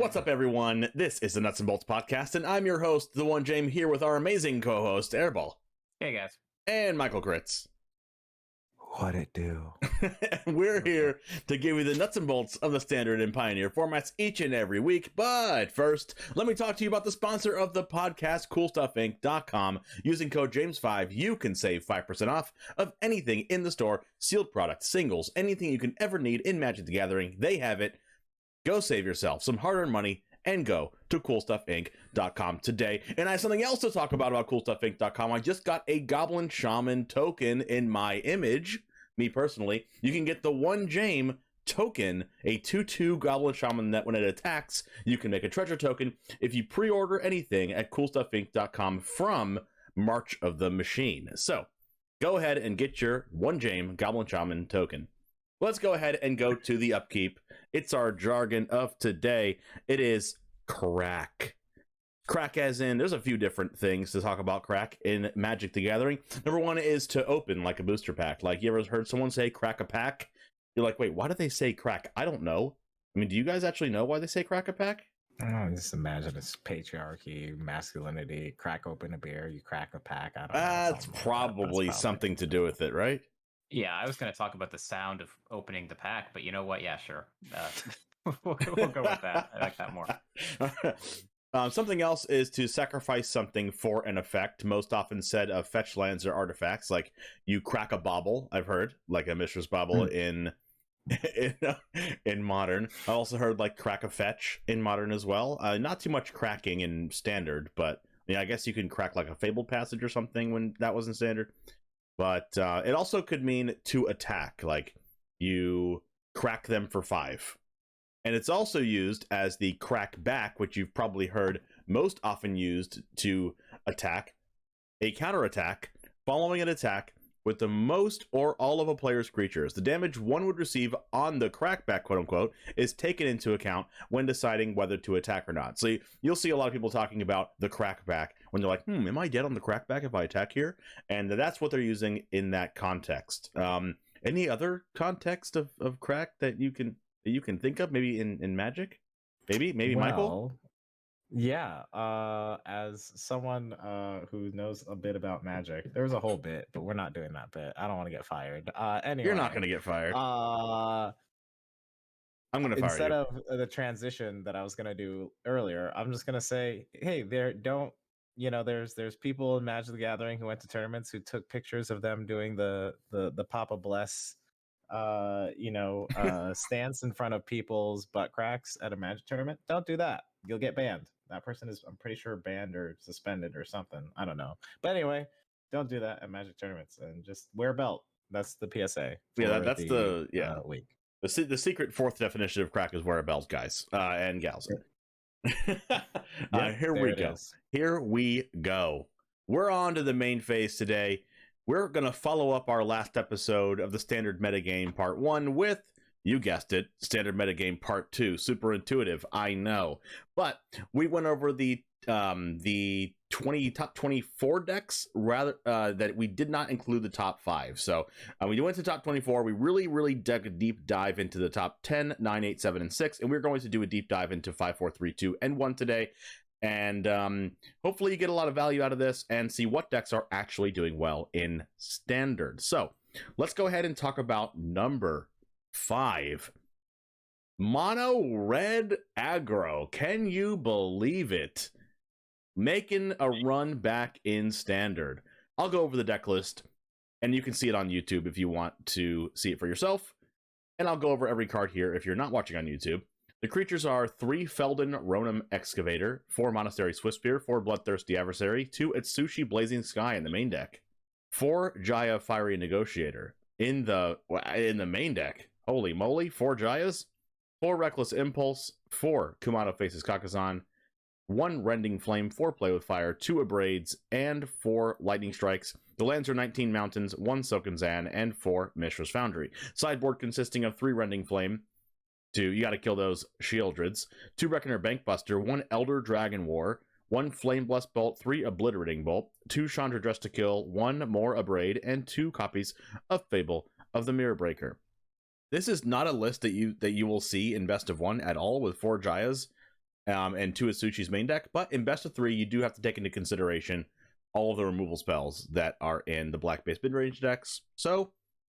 What's up, everyone? This is the Nuts and Bolts Podcast, and I'm your host, the one James, here with our amazing co-host, Airball. Hey, guys. And Michael Gritz. What it do? We're here to give you the nuts and bolts of the standard and pioneer formats each and every week. But first, let me talk to you about the sponsor of the podcast, CoolStuffInc.com. Using code James5, you can save 5% off of anything in the store, sealed products, singles, anything you can ever need in Magic the Gathering. They have it. Go save yourself some hard-earned money and go to CoolStuffInc.com today. And I have something else to talk about CoolStuffInc.com. I just got a Goblin Shaman token in my image. Me personally, you can get the one James token, a 2/2 Goblin Shaman that when it attacks, you can make a treasure token if you pre-order anything at CoolStuffInc.com from March of the Machine. So go ahead and get your one James Goblin Shaman token. Let's go ahead and go to the upkeep. It's our jargon of today. It is crack. Crack as in, there's a few different things to talk about crack in Magic the Gathering. Number one is to open like a booster pack. Like, you ever heard someone say crack a pack? You're like, wait, why do they say crack? I don't know. I mean, do you guys actually know why they say crack a pack? I just imagine it's patriarchy, masculinity, crack open a beer, you crack a pack. I don't know. That's probably something to do with it, right? Yeah, I was going to talk about the sound of opening the pack, but you know what? Yeah, sure. We'll go with that. I like that more. Something else is to sacrifice something for an effect, most often said of fetch lands or artifacts. Like, you crack a bauble, I've heard, like a Mishra's Bauble in Modern. I also heard like crack a fetch in Modern as well. Not too much cracking in Standard, but I guess you can crack like a Fabled Passage or something when that was in Standard. But it also could mean to attack, like you crack them for 5. And it's also used as the crack back, which you've probably heard most often used to attack a counterattack following an attack with the most or all of a player's creatures. The damage one would receive on the crackback, quote unquote, is taken into account when deciding whether to attack or not. So you'll see a lot of people talking about the crackback when they're like, am I dead on the crackback if I attack here? And that's what they're using in that context. Any other context of crack that you can think of, maybe in Magic? Maybe Michael? Yeah, as someone who knows a bit about Magic, there's a whole bit, but we're not doing that bit. I don't want to get fired. Anyway, You're not going to get fired. I'm going to fire instead you. of the transition that I was going to do earlier, I'm just going to say, hey, there's people in Magic the Gathering who went to tournaments who took pictures of them doing the Papa Bless stance in front of people's butt cracks at a Magic tournament. Don't do that. You'll get banned. That person is, I'm pretty sure, banned or suspended or something. I don't know. But anyway, don't do that at Magic tournaments and just wear a belt. That's the PSA. Yeah, that's the week. The secret fourth definition of crack is wear a belt, guys and gals. Here we go. Here we go. We're on to the main phase today. We're going to follow up our last episode of the Standard Metagame Part 1 with, you guessed it, Standard Metagame Part 2. Super intuitive, I know. But we went over the top 24 decks, rather that we did not include the top 5. So we went to top 24. We really dug a deep dive into the top 10, 9, 8, 7, and 6. And we're going to do a deep dive into 5, 4, 3, 2, and 1 today. And hopefully you get a lot of value out of this and see what decks are actually doing well in Standard. So let's go ahead and talk about number 5. Mono red aggro. Can you believe it? Making a run back in Standard. I'll go over the deck list and you can see it on YouTube if you want to see it for yourself. And I'll go over every card here if you're not watching on YouTube. The creatures are 3 Feldon Ronom Excavator, 4 Monastery Swiftspear, 4 Bloodthirsty Adversary, 2 Atsushi Blazing Sky in the main deck, 4 Jaya Fiery Negotiator in the main deck. Holy moly, 4 Jayas, 4 Reckless Impulse, 4 Kumano Faces Kakazan, 1 Rending Flame, 4 Play with Fire, 2 Abrades, and 4 Lightning Strikes. The lands are 19 Mountains, 1 Silken Zan, and 4 Mishra's Foundry. Sideboard consisting of 3 Rending Flame, 2, you gotta kill those Shieldreds, 2 Reckoner Bankbuster, 1 Elder Dragon War, 1 Flame Blessed Bolt, 3 Obliterating Bolt, 2 Chandra Dress to Kill, 1 more Abrade, and 2 copies of Fable of the Mirror Breaker. This is not a list that you will see in Best of 1 at all with 4 Jayas. and 2 Atsushi's main deck. But in best of 3, you do have to take into consideration all of the removal spells that are in the black-based mid-range decks. So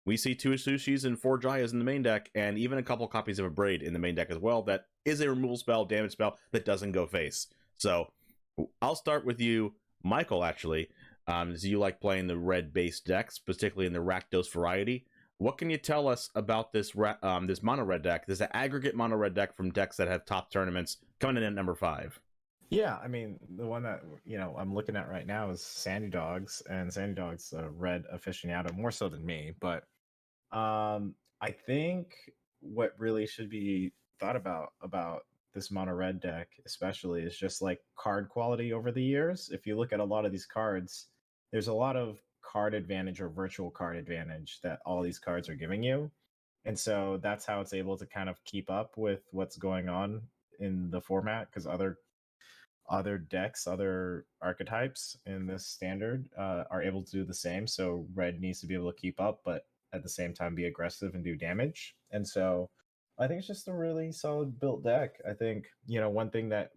we see 2 Atsushis and 4 Jayas in the main deck, and even a couple copies of a Braid in the main deck as well. That is a removal spell, damage spell, that doesn't go face. So I'll start with you, Michael, actually. As you like playing the red-based decks, particularly in the Rakdos variety. What can you tell us about this this mono red deck? This is an aggregate mono red deck from decks that have top tournaments coming in at number 5. Yeah, I mean, the one that I'm looking at right now is Sandy Dogs, and Sandy Dogs a red aficionado, more so than me. But I think what really should be thought about this mono red deck, especially, is just like card quality over the years. If you look at a lot of these cards, there's a lot of card advantage or virtual card advantage that all these cards are giving you. And so that's how it's able to kind of keep up with what's going on in the format, because other decks, other archetypes in this standard are able to do the same. So red needs to be able to keep up, but at the same time be aggressive and do damage. And so I think it's just a really solid built deck. I think, one thing that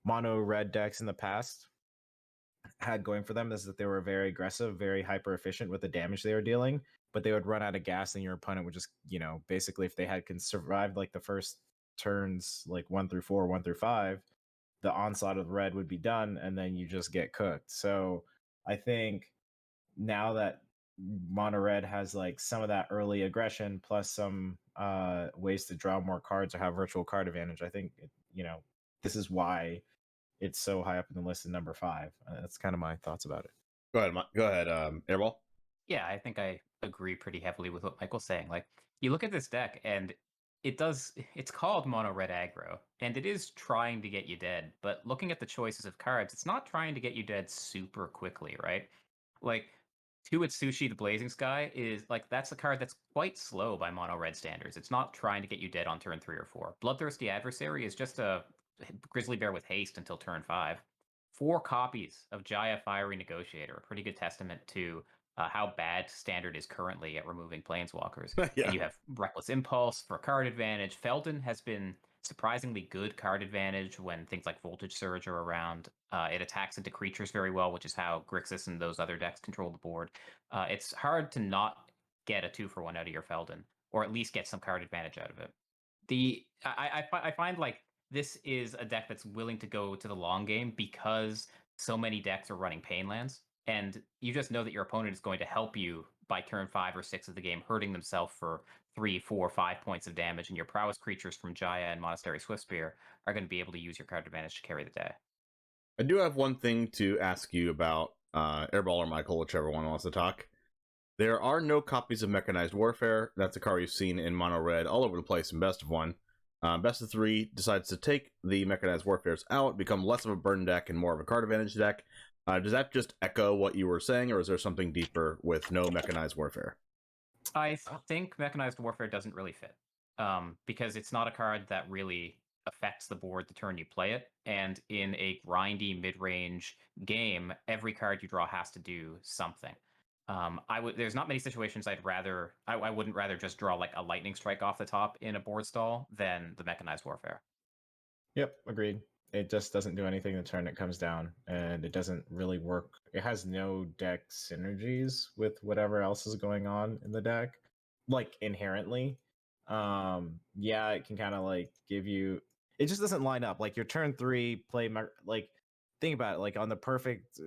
mono red decks in the past had going for them is that they were very aggressive, very hyper efficient with the damage they were dealing, but they would run out of gas and your opponent would just, basically if they had survived like the first turns, like 1 through 4, 1 through 5, the onslaught of red would be done and then you just get cooked. So I think now that mono red has like some of that early aggression plus some ways to draw more cards or have virtual card advantage, I think this is why it's so high up in the list at number 5. That's kind of my thoughts about it. Go ahead, Airball. Yeah, I think I agree pretty heavily with what Michael's saying. Like, you look at this deck and it's called mono red aggro, and it is trying to get you dead, but looking at the choices of cards, it's not trying to get you dead super quickly, right? Like, 2 Atsushi the Blazing Sky is like, that's a card that's quite slow by mono red standards. It's not trying to get you dead on turn 3 or 4. Bloodthirsty Adversary is just a Grizzly Bear with haste until turn 5. 4 copies of Jaya Fiery Negotiator, a pretty good testament to how bad standard is currently at removing planeswalkers. Yeah. And you have Reckless Impulse for card advantage. Felden has been surprisingly good card advantage when things like Voltage Surge are around. It attacks into creatures very well, which is how Grixis and those other decks control the board. It's hard to not get a 2-for-1 out of your Felden, or at least get some card advantage out of it. I find like this is a deck that's willing to go to the long game because so many decks are running Painlands, and you just know that your opponent is going to help you by turn 5 or 6 of the game, hurting themselves for 3, 4, 5 points of damage, and your prowess creatures from Jaya and Monastery Swiftspear are going to be able to use your card advantage to carry the day. I do have one thing to ask you about, Airball or Michael, whichever one wants to talk. There are no copies of Mechanized Warfare. That's a card you've seen in mono red all over the place in best of 1. Best of 3 decides to take the Mechanized Warfares out, become less of a burn deck and more of a card advantage deck. Does that just echo what you were saying, or is there something deeper with no Mechanized Warfare? I think Mechanized Warfare doesn't really fit, because it's not a card that really affects the board the turn you play it. And in a grindy mid-range game, every card you draw has to do something. There's not many situations I wouldn't rather just draw like a lightning strike off the top in a board stall than the Mechanized Warfare. Yep, agreed. It just doesn't do anything the turn it comes down, and it doesn't really work. It has no deck synergies with whatever else is going on in the deck, like inherently. Yeah, it can kind of like give you. It just doesn't line up. Like your turn 3 play, like think about it. Like on the perfect,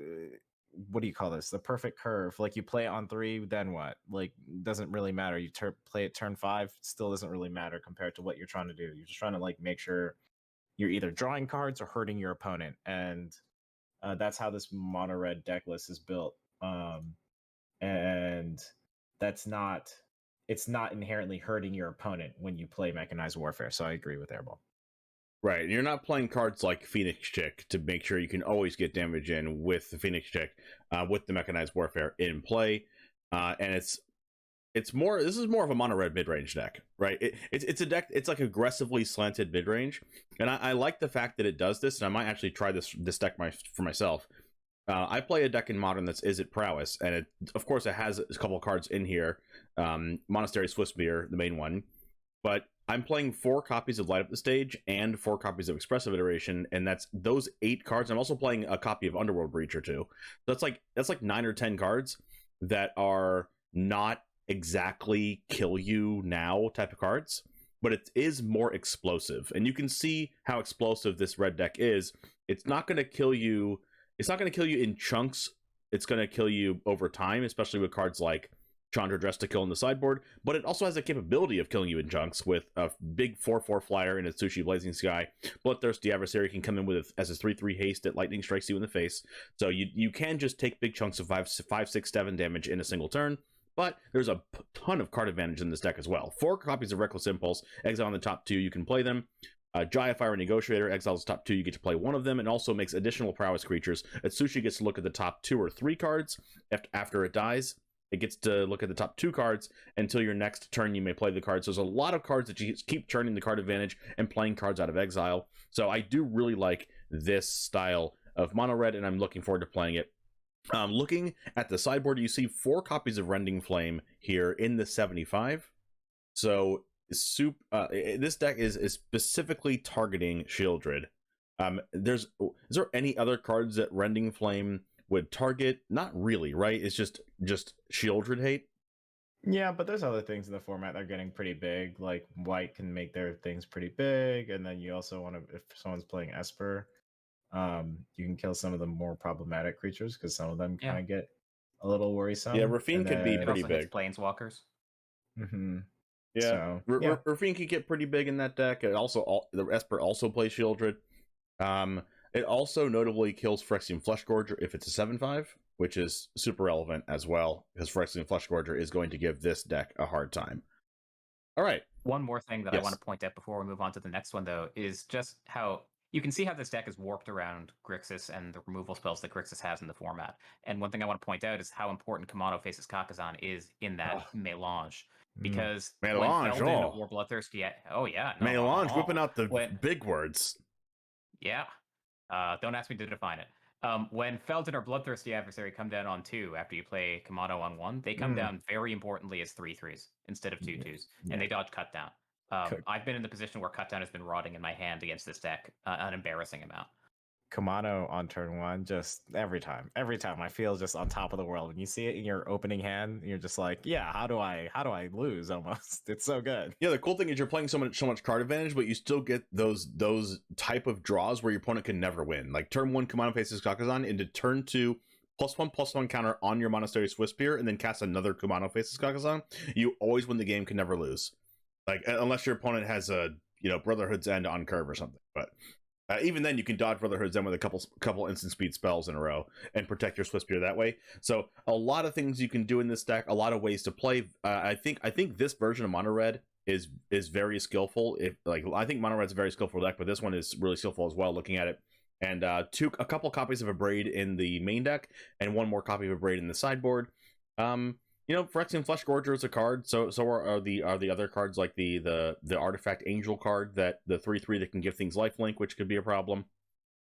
what do you call this? The perfect curve. Like you play it on 3, then what? Like doesn't really matter. You play it turn 5, still doesn't really matter compared to what you're trying to do. You're just trying to like make sure you're either drawing cards or hurting your opponent, and that's how this mono red deck list is built. And it's not inherently hurting your opponent when you play Mechanized Warfare. So I agree with Airball. Right. You're not playing cards like Phoenix Chick to make sure you can always get damage in with the Phoenix Chick, with the Mechanized Warfare in play, and this is more of a mono red mid-range deck, right? It's a deck, it's like aggressively slanted mid-range, and I like the fact that it does this, and I might actually try this deck for myself. I play a deck in Modern that's Izzet Prowess, and of course it has a couple cards in here, Monastery Swiftspear, the main one, but I'm playing 4 copies of Light Up the Stage and 4 copies of Expressive Iteration, and that's those 8 cards. I'm also playing a copy of Underworld Breacher too. So that's like 9 or 10 cards that are not exactly kill you now type of cards, but it is more explosive. And you can see how explosive this red deck is. It's not going to kill you. It's not going to kill you in chunks. It's going to kill you over time, especially with cards like Chandra Dress to kill in the sideboard, but it also has the capability of killing you in chunks with a big 4/4 flyer in a Sushi Blazing Sky. Bloodthirsty Adversary can come in with as a 3/3 haste that lightning strikes you in the face. So you can just take big chunks of 5, 6, 7 damage in a single turn, but there's a ton of card advantage in this deck as well. 4 copies of Reckless Impulse, exile on the top 2, you can play them. Jaya Fire Negotiator, exiles top 2, you get to play one of them, and also makes additional prowess creatures. Atsushi gets to look at the top 2 or 3 cards after it dies. It gets to look at the top 2 cards until your next turn. You may play the cards. So there's a lot of cards that you keep turning the card advantage and playing cards out of exile. So I do really like this style of mono red, and I'm looking forward to playing it. Looking at the sideboard, you see 4 copies of Rending Flame here in the 75. So this deck is specifically targeting Shieldred. Is there any other cards that Rending Flame would target? Not really, right? It's just Shieldred hate. Yeah, but there's other things in the format that are getting pretty big. Like white can make their things pretty big, and then you also want to, if someone's playing Esper, you can kill some of the more problematic creatures because some of them kind of get a little worrisome. Yeah, Rafine could be pretty big. Planeswalkers. Mm-hmm. Yeah, so, Rafine could get pretty big in that deck. It also the Esper also plays Shieldred. It also notably kills Phyrexian Fleshgorger if it's a 7/5, which is super relevant as well, because Phyrexian Fleshgorger is going to give this deck a hard time. All right. One more thing that I want to point out before we move on to the next one, though, is just how you can see how this deck is warped around Grixis and the removal spells that Grixis has in the format. And one thing I want to point out is how important Kamado Faces Kakazan is in that melange. Because melange, when Feldon or Bloodthirsty, melange, whipping out the big words. Yeah. Don't ask me to define it. When Feldon or Bloodthirsty Adversary come down on 2 after you play Kamado on 1, they come down very importantly as 3/3s instead of 2/2s, and they dodge cut down. I've been in the position where cut down has been rotting in my hand against this deck an embarrassing amount. Kamado on turn 1, just every time I feel just on top of the world. When you see it in your opening hand, you're just like, yeah, how do I lose? Almost, it's so good. Yeah, the cool thing is you're playing so much card advantage, but you still get those type of draws where your opponent can never win. Like turn 1 Kamado Faces Kakazan into turn 2 +1/+1 counter on your Monastery Swiftspear, and then cast another Kamado Faces Kakazan. You always win the game, can never lose. Like unless your opponent has a Brotherhood's End on curve or something, but. Even then, you can dodge Brotherhood's End with a couple instant speed spells in a row and protect your Swiftspear that way. So a lot of things you can do in this deck, a lot of ways to play. I think this version of Mono Red is very skillful. I think Mono Red's a very skillful deck, but this one is really skillful as well. Looking at it, and a couple copies of Abrade in the main deck, and 1 more copy of Abrade in the sideboard. Phyrexian Fleshgorger is a card. So are the other cards, like the Artifact Angel card, that the 3/3 that can give things lifelink, which could be a problem.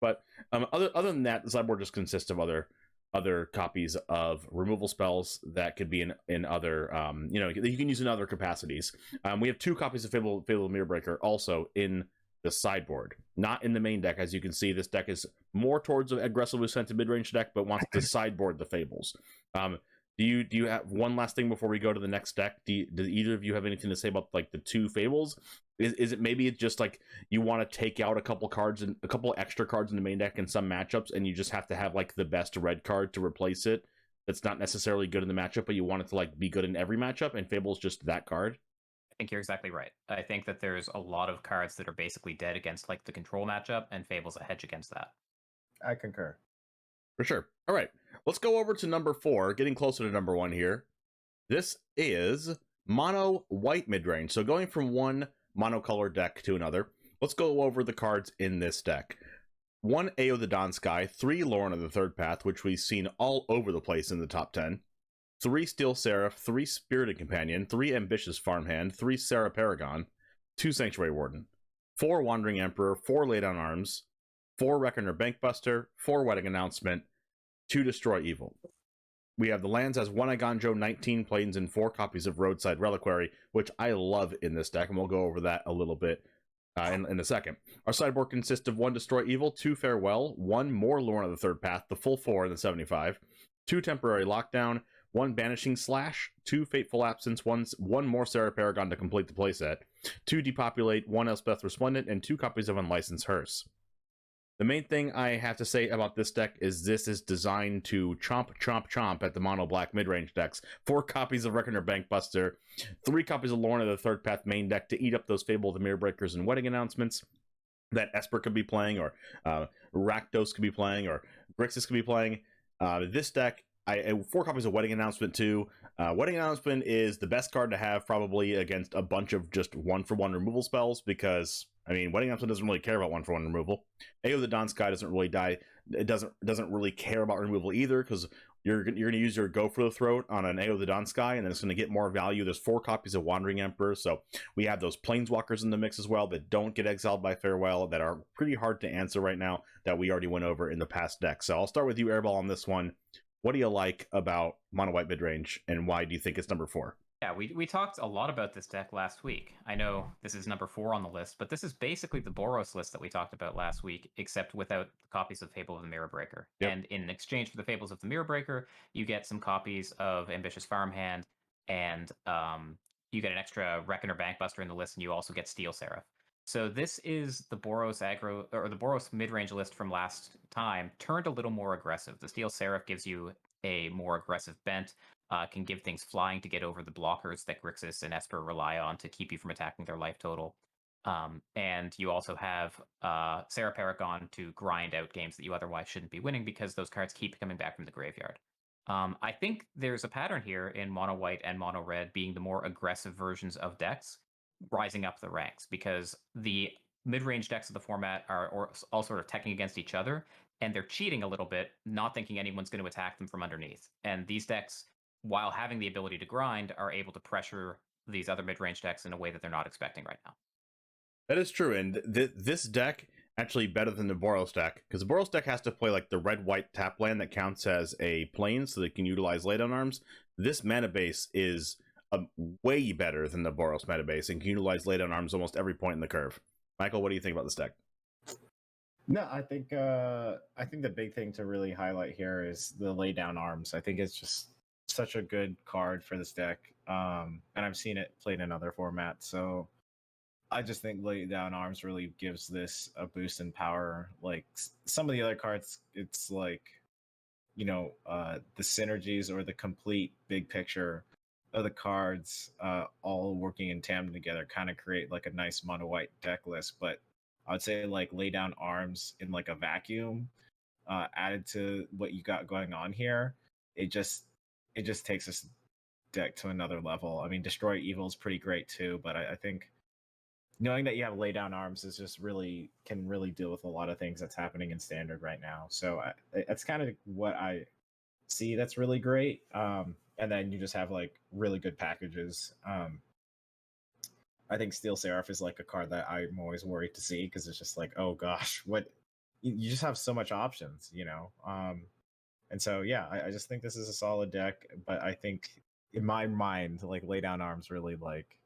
But other than that, the sideboard just consists of other copies of removal spells that could be in other you can use in other capacities. We have 2 copies of Fable Mirrorbreaker also in the sideboard, not in the main deck. As you can see, this deck is more towards an aggressively scented mid-range deck, but wants to sideboard the Fables. Do you have one last thing before we go to the next deck? Do either of you have anything to say about like the 2 Fables? Is it maybe it's just like you want to take out a couple extra cards in the main deck in some matchups, and you just have to have like the best red card to replace it that's not necessarily good in the matchup, but you want it to like be good in every matchup, and Fable's just that card? I think you're exactly right. I think that there's a lot of cards that are basically dead against like the control matchup, and Fable's a hedge against that. I concur. For sure. All right, let's go over to number 4, getting closer to number 1 here. This is mono white midrange. So going from one monocolor deck to another, let's go over the cards in this deck. 1 Ao the Dawn Sky, 3 Lorna the Third Path, which we've seen all over the place in the top 10, 3 Steel Seraph, 3 Spirited Companion, 3 Ambitious Farmhand, 3 Sarah Paragon, 2 Sanctuary Warden, 4 Wandering Emperor, 4 Lay Down Arms, 4 Reckoner Bankbuster, 4 Wedding Announcement, 2 Destroy Evil. We have the lands as 1 Iganjo, 19 planes, and 4 copies of Roadside Reliquary, which I love in this deck, and we'll go over that a little bit in a second. Our sideboard consists of 1 Destroy Evil, 2 Farewell, 1 more Lorna of the Third Path, the full 4 in the 75, 2 Temporary Lockdown, 1 Banishing Slash, 2 Fateful Absence, 1 more Sarah Paragon to complete the playset, 2 Depopulate, 1 Elspeth Resplendent, and 2 copies of Unlicensed Hearse. The main thing I have to say about this deck is this is designed to chomp, chomp, chomp at the mono black mid-range decks. 4 copies of Reckoner Bankbuster, 3 copies of Lorna the Third Path main deck to eat up those Fable of the Mirror Breakers and Wedding Announcements that Esper could be playing, or Rakdos could be playing, or Grixis could be playing. This deck, 4 copies of Wedding Announcement too. Wedding Announcement is the best card to have probably against a bunch of just 1-for-1 removal spells, because I mean, Wedding Announcement doesn't really care about 1-for-1 removal. Ayo the Dawn Sky doesn't really die. It doesn't really care about removal either, because you're going to use your Go for the Throat on an Ayo the Dawn Sky, and then it's going to get more value. There's 4 copies of Wandering Emperor, so we have those Planeswalkers in the mix as well that don't get exiled by Farewell, that are pretty hard to answer right now, that we already went over in the past deck. So I'll start with you, Airball, on this one. What do you like about Mono White Midrange, and why do you think it's number 4? Yeah, we talked a lot about this deck last week. I know this is number 4 on the list, but this is basically the Boros list that we talked about last week, except without copies of Fable of the Mirror Breaker. Yep. And in exchange for the Fables of the Mirror Breaker, you get some copies of Ambitious Farmhand, and you get an extra Reckoner Bankbuster in the list, and you also get Steel Seraph. So this is the Boros aggro, or the Boros mid-range list from last time, turned a little more aggressive. The Steel Seraph gives you a more aggressive bent, can give things flying to get over the blockers that Grixis and Esper rely on to keep you from attacking their life total. And you also have Sarah Paragon to grind out games that you otherwise shouldn't be winning, because those cards keep coming back from the graveyard. I think there's a pattern here in mono white and mono red being the more aggressive versions of decks rising up the ranks, because the mid-range decks of the format are all sort of teching against each other, and they're cheating a little bit, not thinking anyone's going to attack them from underneath. And these decks, while having the ability to grind, are able to pressure these other mid-range decks in a way that they're not expecting right now. That is true, and this deck actually better than the Boros deck, because the Boros deck has to play like the red-white tap land that counts as a plane, so they can utilize Laydown Arms. This mana base is way better than the Boros mana base, and can utilize Laydown Arms almost every point in the curve. Michael, what do you think about this deck? No, I think the big thing to really highlight here is the Laydown Arms. I think it's just such a good card for this deck, and I've seen it played in other formats. So I just think Laydown Arms really gives this a boost in power. Like some of the other cards, it's like, you know, the synergies or the complete big picture of the cards all working in tandem together kind of create like a nice mono white deck list. But I would say like Laydown Arms in like a vacuum, added to what you got going on here, it just takes this deck to another level. I mean, Destroy Evil is pretty great too, but I think knowing that you have Laydown Arms is just can really deal with a lot of things that's happening in Standard right now. So that's kind of what I see that's really great. And then you just have like really good packages. I think Steel Seraph is like a card that I'm always worried to see, because it's just like, oh gosh, what, you just have so much options, you know? And so, yeah, I just think this is a solid deck, but I think in my mind, like Laydown Arms really like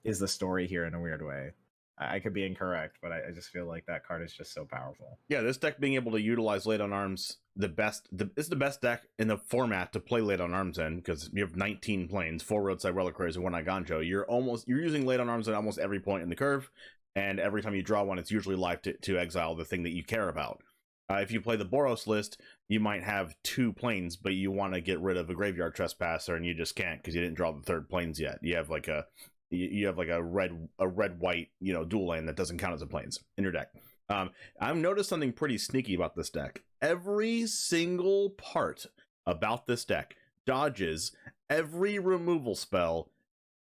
is the story here in a weird way. I could be incorrect, but I just feel like that card is just so powerful. Yeah, this deck being able to utilize Laydown Arms it's the best deck in the format to play Laydown Arms in, because you have 19 planes, 4 Roadside Reliquaries, and 1 Iganjo. You're using Laydown Arms at almost every point in the curve, and every time you draw one, it's usually live to exile the thing that you care about. If you play the Boros list, you might have 2 planes, but you want to get rid of a Graveyard Trespasser, and you just can't because you didn't draw the 3rd planes yet. You have like a red white, you know, dual lane that doesn't count as a planes in your deck. I've noticed something pretty sneaky about this deck. Every single part about this deck dodges every removal spell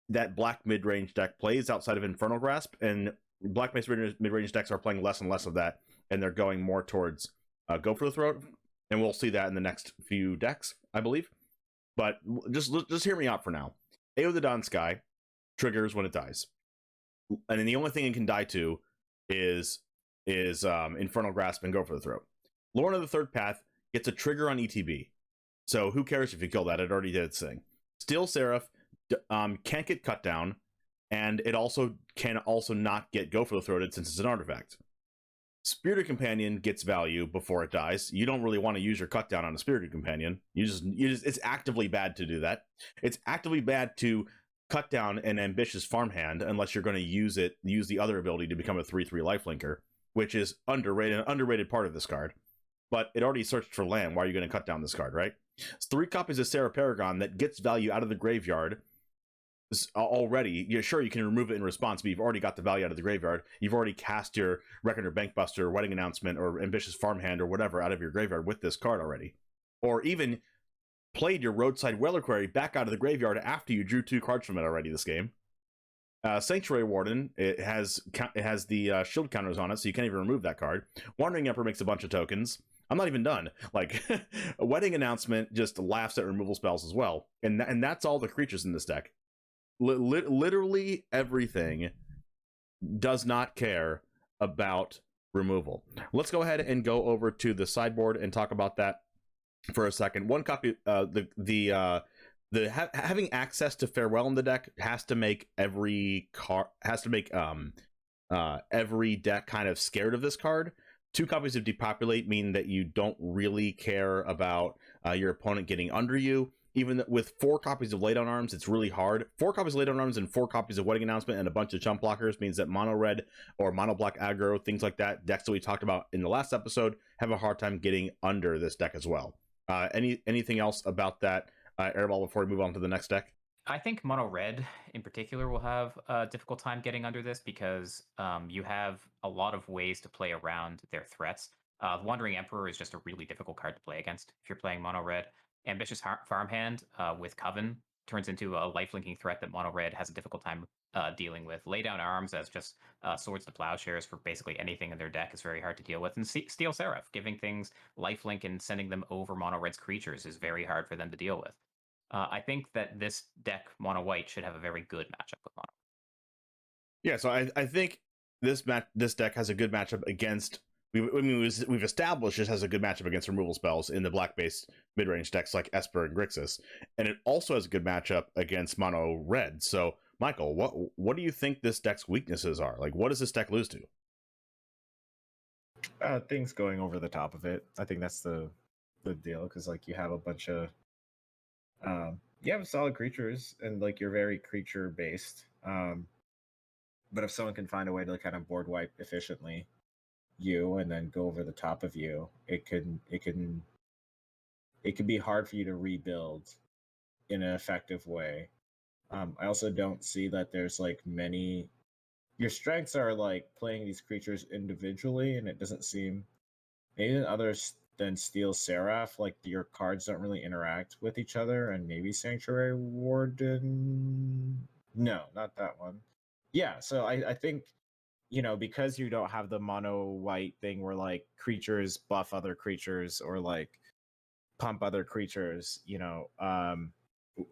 that black mid-range deck plays outside of Infernal Grasp, and black mid-range decks are playing less and less of that, and they're going more towards Go for the Throat, and we'll see that in the next few decks, I believe. But just hear me out for now. Ayo the Dawn Sky triggers when it dies, and then the only thing it can die to is Infernal Grasp and Go for the Throat. Lorna of the Third Path gets a trigger on ETB. So who cares if you kill that? It already did its thing. Steel Seraph can't get cut down, and it also can not get Go for the Throated since it's an artifact. Spirited Companion gets value before it dies. You don't really want to use your cut down on a Spirited Companion. You just it's actively bad to do that. It's actively bad to cut down an Ambitious Farmhand unless you're going to use the other ability to become a 3/3 lifelinker, which is an underrated part of this card. But it already searched for land. Why are you going to cut down this card, right? It's 3 copies of Sarah Paragon that gets value out of the graveyard already. Yeah, sure, you can remove it in response, but you've already got the value out of the graveyard. You've already cast your Reckoner Bankbuster, Wedding Announcement, or Ambitious Farmhand, or whatever out of your graveyard with this card already. Or even played your Roadside Reliquary back out of the graveyard after you drew 2 cards from it already this game. Sanctuary Warden, it has the shield counters on it, so you can't even remove that card. Wandering Emperor makes a bunch of tokens. I'm not even done. Like, a Wedding Announcement just laughs at removal spells as well. And that's all the creatures in this deck. Literally everything does not care about removal. Let's go ahead and go over to the sideboard and talk about that for a second. One copy, having access to Farewell in the deck has to make every deck kind of scared of this card. 2 copies of Depopulate mean that you don't really care about your opponent getting under you. Even with 4 copies of Lay Down Arms, it's really hard. 4 copies of Lay Down Arms and 4 copies of Wedding Announcement and a bunch of chump blockers means that mono red or mono black aggro, things like that, decks that we talked about in the last episode, have a hard time getting under this deck as well. Anything else about that, Airball, before we move on to the next deck? I think mono red in particular will have a difficult time getting under this because you have a lot of ways to play around their threats. Wandering Emperor is just a really difficult card to play against if you're playing mono red. Ambitious Farmhand with Coven turns into a lifelinking threat that mono red has a difficult time dealing with. Lay Down Arms as just Swords to Plowshares for basically anything in their deck is very hard to deal with. And Steel Seraph, giving things lifelink and sending them over mono red's creatures is very hard for them to deal with. I think that this deck, mono white, should have a very good matchup with mono. Yeah, so I think this deck has a good matchup against. We've established it has a good matchup against removal spells in the black-based mid-range decks like Esper and Grixis, and it also has a good matchup against mono red. So, Michael, what do you think this deck's weaknesses are? Like, what does this deck lose to? Things going over the top of it. I think that's the deal, because like you have a bunch of you have solid creatures and like you're very creature based. But if someone can find a way to kind of board wipe efficiently you and then go over the top of you, it can be hard for you to rebuild in an effective way. I also don't see that there's like many. Your strengths are like playing these creatures individually, and it doesn't seem maybe in others than Steel Seraph, like your cards don't really interact with each other, and maybe Sanctuary Warden. No, not that one. Yeah, so I think, because you don't have the mono white thing where like creatures buff other creatures or like pump other creatures,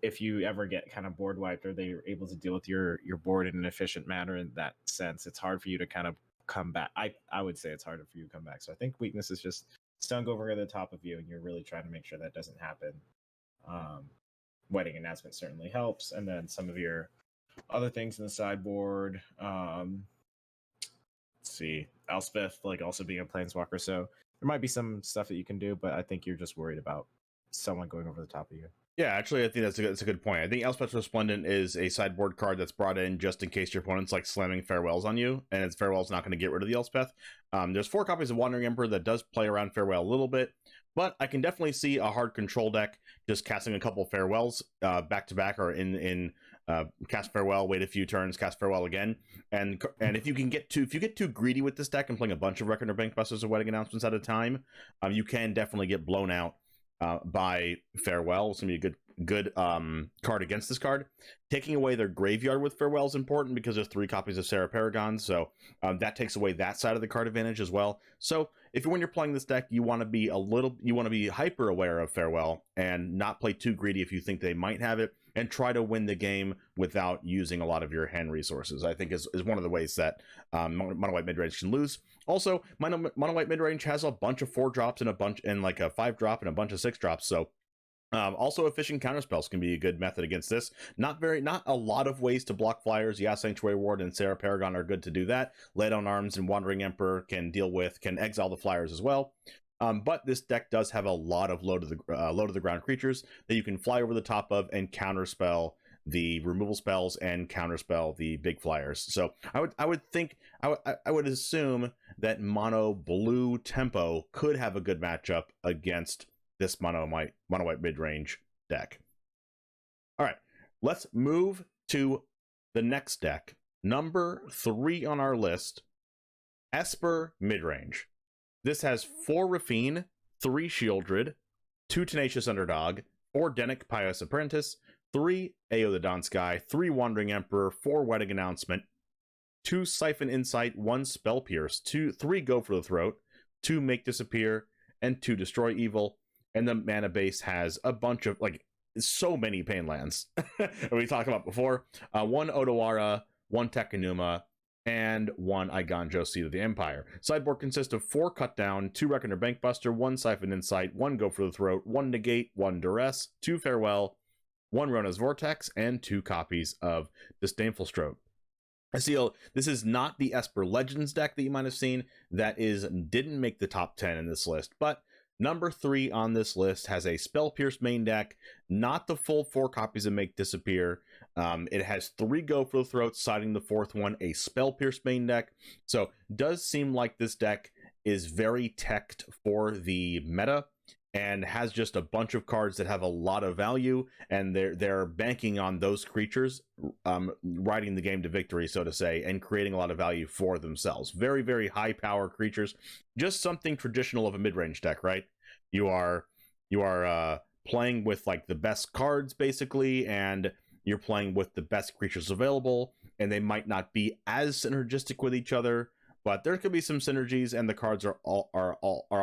if you ever get kind of board wiped or they're able to deal with your board in an efficient manner in that sense, it's hard for you to kind of come back. I would say it's harder for you to come back. So I think weakness is just stung over the top of you, and you're really trying to make sure that doesn't happen. Wedding Announcement certainly helps, and then some of your other things in the sideboard. Let's see, Elspeth like also being a planeswalker, so there might be some stuff that you can do, but I think you're just worried about someone going over the top of you. Yeah, actually, I think that's a good point. I think Elspeth Resplendent is a sideboard card that's brought in just in case your opponent's like slamming Farewells on you, and its Farewell's not going to get rid of the Elspeth. There's 4 copies of Wandering Emperor that does play around Farewell a little bit, but I can definitely see a hard control deck just casting a couple Farewells back to back, or in cast Farewell, wait a few turns, cast Farewell again, and if you get too greedy with this deck and playing a bunch of Reckoner Bankbusters or Wedding Announcements at a time, you can definitely get blown out by Farewell. It's gonna be a good card against this card. Taking away their graveyard with Farewell is important because there's 3 copies of Sarah Paragon, so that takes away that side of the card advantage as well. So when you're playing this deck, you want to be hyper aware of Farewell and not play too greedy if you think they might have it, and try to win the game without using a lot of your hand resources. I think is one of the ways that mono white midrange can lose. Also, mono white midrange has a bunch of 4-drops and like a 5-drop and a bunch of 6-drops, so also efficient counterspells can be a good method against this. Not a lot of ways to block flyers. Yeah, Sanctuary Ward and Sarah Paragon are good to do that. Lay Down Arms and Wandering Emperor can exile the flyers as well. But this deck does have a lot of low to the ground creatures that you can fly over the top of and counterspell the removal spells and counterspell the big flyers. So I would assume that mono blue tempo could have a good matchup against this mono white mid-range deck. All right, let's move to the next deck. Number 3 on our list, Esper midrange. This has 4 Rafine, 3 Shieldred, 2 Tenacious Underdog, 4 Denic Pious Apprentice, 3 Ayo the Dawn Sky, 3 Wandering Emperor, 4 Wedding Announcement, 2 Siphon Insight, 1 Spell Pierce, 3 Go for the Throat, 2 Make Disappear, and 2 Destroy Evil. And the mana base has a bunch of, like, so many pain lands we talked about before. 1 Odawara, 1 Tekanuma, and 1 Iganjo, Seed of the Empire. Sideboard consists of 4 Cut Down, 2 Reckoner Bankbuster, 1 Siphon Insight, 1 Go for the Throat, 1 Negate, 1 Duress, 2 Farewell, 1 Rona's Vortex, and 2 copies of Disdainful Stroke. This is not the Esper Legends deck that you might have seen. Didn't make the top 10 in this list, but number 3 on this list has a Spell Pierce main deck, not the full 4 copies of Make Disappear. It has 3 Go for the Throat, citing the 4th one, a Spell Pierce main deck. So does seem like this deck is very teched for the meta and has just a bunch of cards that have a lot of value, and they're banking on those creatures riding the game to victory, so to say, and creating a lot of value for themselves. Very, very high power creatures. Just something traditional of a mid-range deck, right? You are playing with like the best cards basically, and you're playing with the best creatures available, and they might not be as synergistic with each other, but there could be some synergies, and the cards are all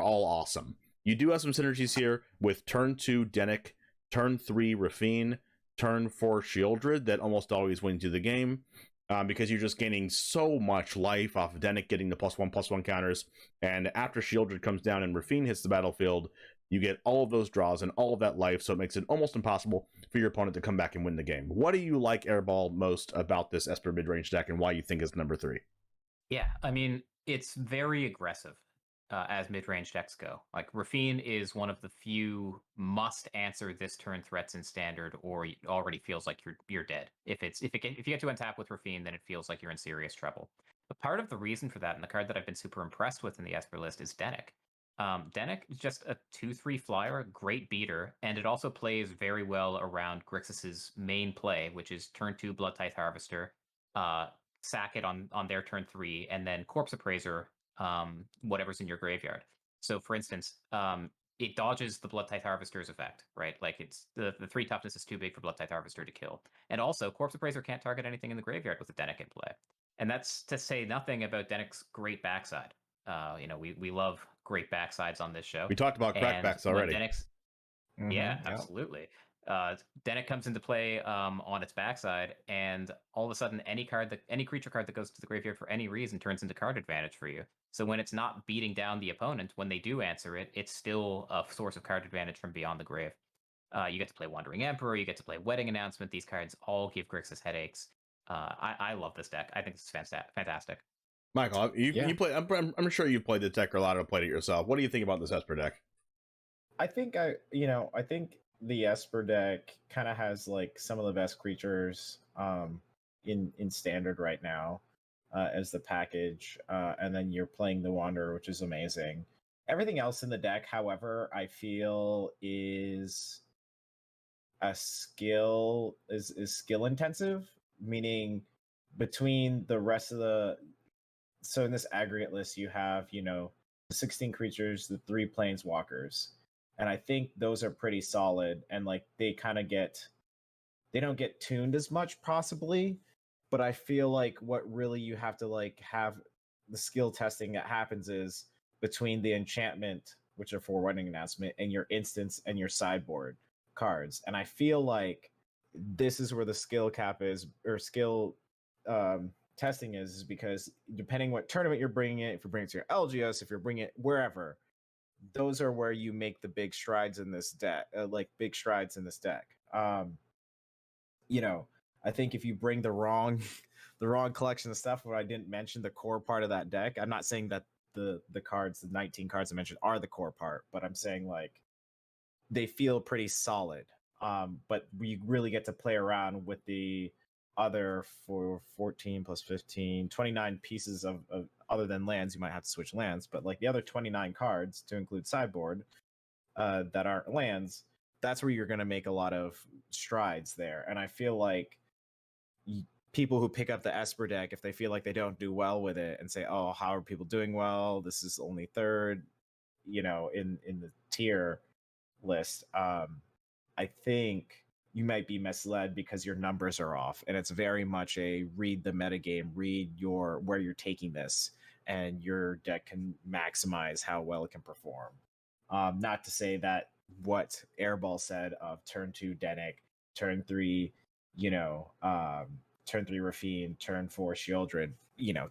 awesome. You do have some synergies here with turn 2 Denic, turn 3 Rafine, turn 4 Shieldred that almost always wins you the game, because you're just gaining so much life off of Denic getting the +1/+1 counters, and after Shieldred comes down and Rafine hits the battlefield, you get all of those draws and all of that life, so it makes it almost impossible for your opponent to come back and win the game. What do you like, Airball, most about this Esper midrange deck, and why you think it's number 3? Yeah, I mean, it's very aggressive. As mid-range decks go. Like, Rafine is one of the few must-answer this turn threats in Standard, or it already feels like you're dead. If you get to untap with Rafine, then it feels like you're in serious trouble. But part of the reason for that, and the card that I've been super impressed with in the Esper list, is Denic. Denic is just a 2/3 flyer, great beater, and it also plays very well around Grixis's main play, which is turn 2 Blood Tithe Harvester, sack it on their turn 3, and then Corpse Appraiser whatever's in your graveyard. So for instance, it dodges the Blood Tithe Harvester's effect, right? Like, it's the 3 toughness is too big for Blood Tithe Harvester to kill. And also, Corpse Appraiser can't target anything in the graveyard with a Denic in play. And that's to say nothing about Denic's great backside. We love great backsides on this show. We talked about crackbacks already. Yeah, absolutely. Denic comes into play on its backside, and all of a sudden, any creature card that goes to the graveyard for any reason turns into card advantage for you. So when it's not beating down the opponent, when they do answer it, it's still a source of card advantage from beyond the grave. You get to play Wandering Emperor, you get to play Wedding Announcement. These cards all give Grixis headaches. I love this deck. I think it's fantastic. Michael, you play. I'm sure you played the deck, or a lot of played it yourself. What do you think about this Esper deck? I think the Esper deck kind of has like some of the best creatures in Standard right now as the package, and then you're playing the Wanderer, which is amazing. Everything else in the deck, however, I feel is skill intensive, meaning between the rest of the. So in this aggregate list, you have the 16 creatures, the 3 planeswalkers. And I think those are pretty solid, and like they don't get tuned as much possibly, but I feel like what really you have to like have the skill testing that happens is between the enchantment, which are for wedding announcement, and your instance and your sideboard cards. And I feel like this is where the skill cap is, or skill testing is because depending what tournament you're bringing it, if you're bringing it to your LGS, if you're bringing it wherever, those are where you make the big strides in this deck, big strides in this deck. You know, I think if you bring the wrong the wrong collection of stuff, where I didn't mention the core part of that deck, I'm not saying that the cards, the 19 cards I mentioned, are the core part, but I'm saying like they feel pretty solid. But we really get to play around with the other 14 plus 15, 29 pieces of other than lands. You might have to switch lands, but like the other 29 cards to include sideboard that aren't lands, that's where you're going to make a lot of strides there. And I feel like people who pick up the Esper deck, if they feel like they don't do well with it and say, oh, how are people doing well? This is only third, in the tier list. I think you might be misled because your numbers are off, and it's very much a read the metagame, read where you're taking this, and your deck can maximize how well it can perform. Not to say that what Airball said of turn 2 Denic, turn 3, turn 3 Rafine, turn 4 Shieldred,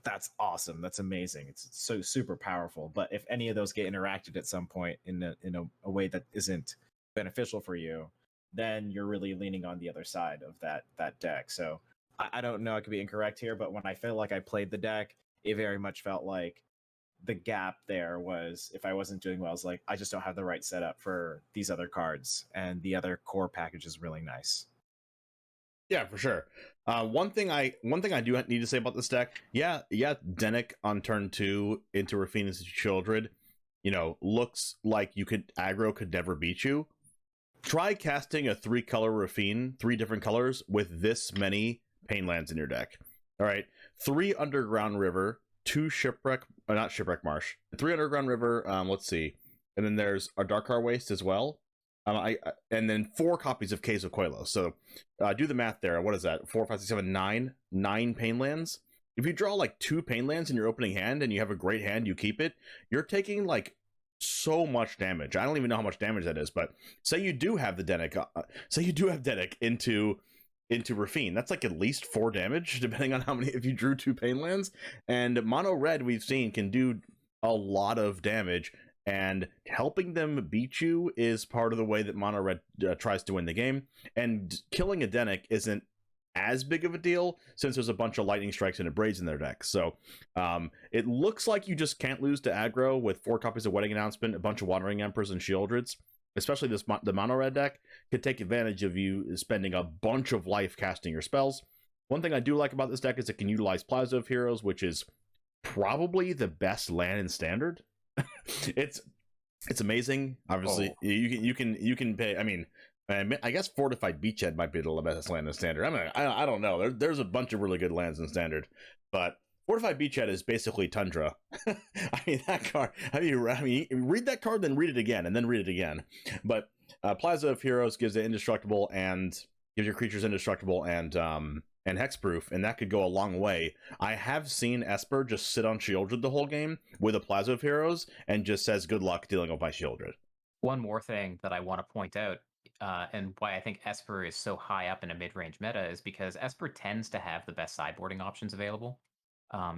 that's awesome. That's amazing. It's so super powerful. But if any of those get interacted at some point in a way that isn't beneficial for you, then you're really leaning on the other side of that deck. So I don't know, I could be incorrect here, but when I feel like I played the deck, it very much felt like the gap there was, if I wasn't doing well, I was like, I just don't have the right setup for these other cards, and the other core package is really nice. Yeah, for sure. One thing I do need to say about this deck, Denic on turn 2 into Rafine and Shieldred, looks like aggro could never beat you. Try casting a 3-color Rafine, 3 different colors, with this many pain lands in your deck. All right, 3 Underground River, 2 not Shipwreck Marsh, 3 Underground River. Let's see, and then there's a Darkar Waste as well. And then 4 copies of Caves of Quelos. So do the math there. What is that? 4, 5, 6, 7, 9 pain lands. If you draw like 2 pain lands in your opening hand and you have a great hand, you keep it, you're taking like so much damage. I don't even know how much damage that is, but say you do have the Denic, into Rafine, that's like at least 4 damage, depending on how many, if you drew 2 pain lands. And mono red, we've seen, can do a lot of damage, and helping them beat you is part of the way that mono red tries to win the game. And killing a Denic isn't as big of a deal since there's a bunch of lightning strikes and abrades in their deck. So it looks like you just can't lose to aggro with 4 copies of Wedding Announcement, a bunch of Wandering Emperors and Shieldreds. Especially the mono red deck could take advantage of you spending a bunch of life casting your spells. One thing I do like about this deck is it can utilize Plaza of Heroes, which is probably the best land in Standard. It's amazing. Obviously, you can pay. I mean, I guess Fortified Beachhead might be the best land in Standard. I don't know. There's a bunch of really good lands in Standard, but Fortified Beachhead is basically Tundra. I mean, that card. Read that card, then read it again, and then read it again. But Plaza of Heroes gives it indestructible and gives your creatures indestructible and hexproof, and that could go a long way. I have seen Esper just sit on Shieldred the whole game with a Plaza of Heroes and just says, "Good luck dealing with my Shieldred." One more thing that I want to point out, and why I think Esper is so high up in a mid-range meta, is because Esper tends to have the best sideboarding options available.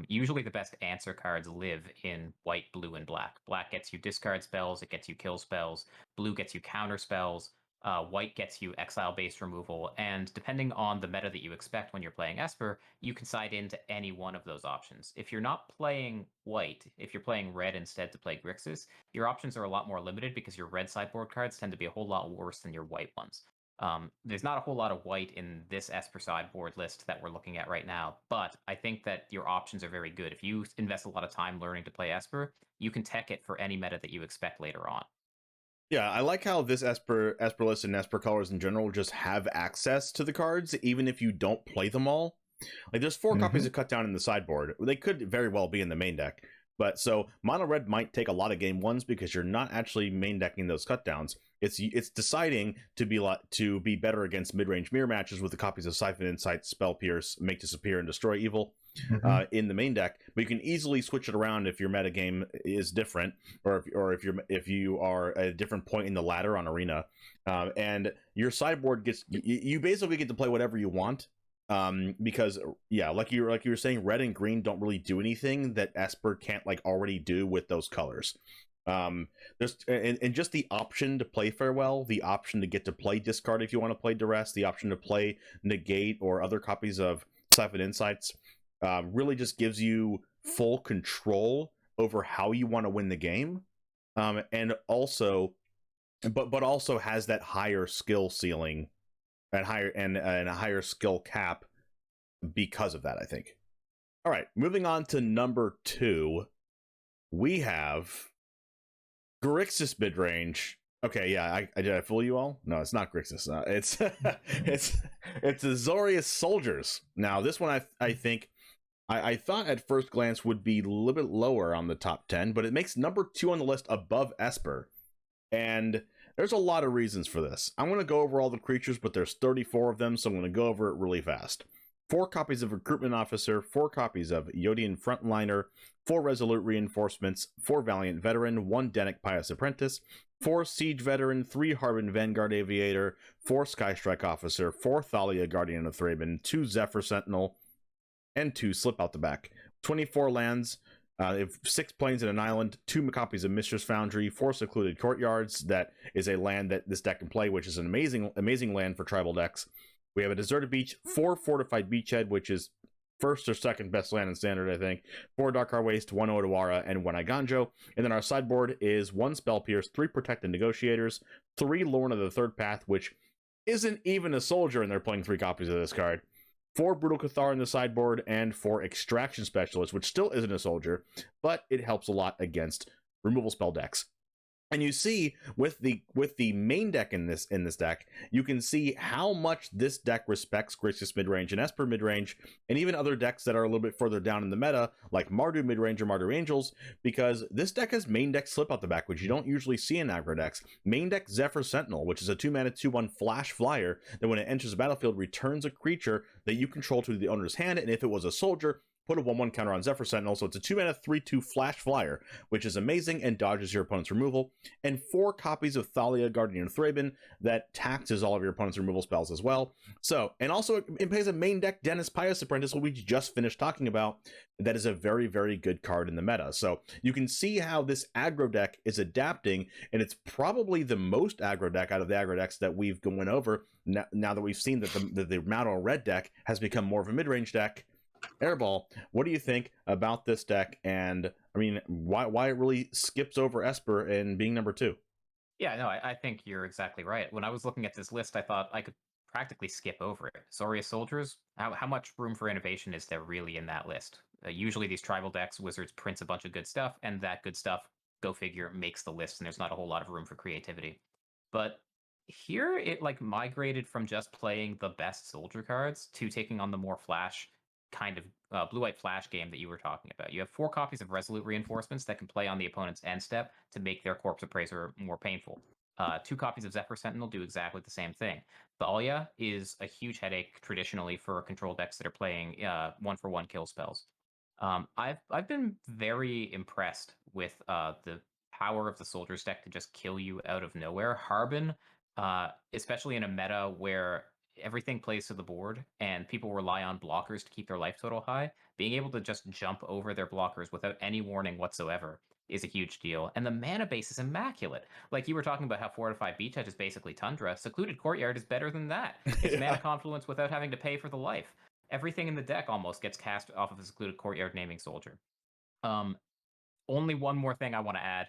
Usually the best answer cards live in white, blue, and black. Black gets you discard spells, it gets you kill spells. Blue gets you counter spells. White gets you exile-based removal. And depending on the meta that you expect when you're playing Esper, you can side into any one of those options. If you're not playing white, if you're playing red instead to play Grixis, your options are a lot more limited because your red sideboard cards tend to be a whole lot worse than your white ones. There's not a whole lot of white in this Esper sideboard list that we're looking at right now, but I think that your options are very good. If you invest a lot of time learning to play Esper, you can tech it for any meta that you expect later on. Yeah, I like how this Esper list and Esper colors in general just have access to the cards, even if you don't play them all. Like, there's 4 copies of Cut Down in the sideboard. They could very well be in the main deck. But so mono red might take a lot of game 1s because you're not actually main decking those cut downs. it's deciding to be better against mid-range mirror matches with the copies of Siphon Insight, Spell Pierce, Make Disappear, and Destroy Evil in the main deck. But you can easily switch it around if your metagame is different, or if you are at a different point in the ladder on Arena, and your sideboard gets you basically get to play whatever you want. Because like you were saying, red and green don't really do anything that Esper can't like already do with those colors. There's and just the option to play Farewell, the option to get to play Discard if you want to play Duress, the option to play Negate or other copies of Siphon Insights, really just gives you full control over how you want to win the game, and also, but also has that higher skill ceiling and a higher skill cap because of that, I think. All right, moving on to number 2, we have Grixis midrange. Okay, yeah, I did I fool you all? No, it's not Grixis. It's it's Azorius Soldiers. Now, this one I think I thought at first glance would be a little bit lower on the top 10, but it makes number 2 on the list above Esper. And there's a lot of reasons for this. I'm going to go over all the creatures, but there's 34 of them, so I'm going to go over it really fast. 4 copies of Recruitment Officer, 4 copies of Yodian Frontliner, 4 Resolute Reinforcements, 4 Valiant Veteran, 1 Denic Pious Apprentice, 4 Siege Veteran, 3 Harbin Vanguard Aviator, 4 Skystrike Officer, 4 Thalia Guardian of Thraben, 2 Zephyr Sentinel, and 2 Slip Out the Back. 24 lands, 6 planes and an island, 2 copies of Mistress Foundry, 4 Secluded Courtyards. That is a land that this deck can play, which is an amazing land for tribal decks. We have a Deserted Beach, 4 Fortified Beachhead, which is first or second best land in Standard, I think, 4 Darkar Waste, 1 Odawara, and 1 Iganjo. And then our sideboard is 1 Spell Pierce, 3 Protected Negotiators, 3 Lorna of the Third Path, which isn't even a soldier, and they're playing 3 copies of this card. 4 Brutal Cathar in the sideboard, and 4 Extraction Specialist, which still isn't a soldier, but it helps a lot against removal spell decks. And you see with the main deck in this deck, you can see how much this deck respects Grixis midrange and Esper midrange, and even other decks that are a little bit further down in the meta, like Mardu midrange or Mardu Angels, because this deck has main deck Slip Out the Back, which you don't usually see in aggro decks. Main deck Zephyr Sentinel, which is a 2-mana 2/1 flash flyer that when it enters the battlefield returns a creature that you control to the owner's hand, and if it was a soldier, put a 1/1 counter on Zephyr Sentinel, so it's a 2-mana 3/2 flash flyer, which is amazing and dodges your opponent's removal, and 4 copies of Thalia, Guardian of Thraben, that taxes all of your opponent's removal spells as well. So, and also it plays a main deck Dennis Pious Apprentice, what we just finished talking about. That is a very, very good card in the meta. So you can see how this aggro deck is adapting, and it's probably the most aggro deck out of the aggro decks that we've gone over, now that we've seen that the Mono Red deck has become more of a mid-range deck. Airball, what do you think about this deck? And I mean, why it really skips over Esper and being number 2? Yeah, no, I think you're exactly right. When I was looking at this list, I thought I could practically skip over it. Zorius Soldiers, how much room for innovation is there really in that list? Usually these tribal decks, Wizards prints a bunch of good stuff, and that good stuff, go figure, makes the list, and there's not a whole lot of room for creativity. But here it like migrated from just playing the best soldier cards to taking on the more flash kind of blue-white flash game that you were talking about. You have 4 copies of Resolute Reinforcements that can play on the opponent's end step to make their Corpse Appraiser more painful. 2 copies of Zephyr Sentinel do exactly the same thing. Thalia is a huge headache traditionally for control decks that are playing 1-for-1 kill spells. I've been very impressed with the power of the Soldiers deck to just kill you out of nowhere. Harbin, especially in a meta where everything plays to the board and people rely on blockers to keep their life total high, being able to just jump over their blockers without any warning whatsoever is a huge deal. And the mana base is immaculate. Like you were talking about how Fortified Beachhead is basically Tundra. Secluded Courtyard is better than that. It's mana confluence without having to pay for the life. Everything in the deck almost gets cast off of a Secluded Courtyard naming soldier. Only one more thing I want to add,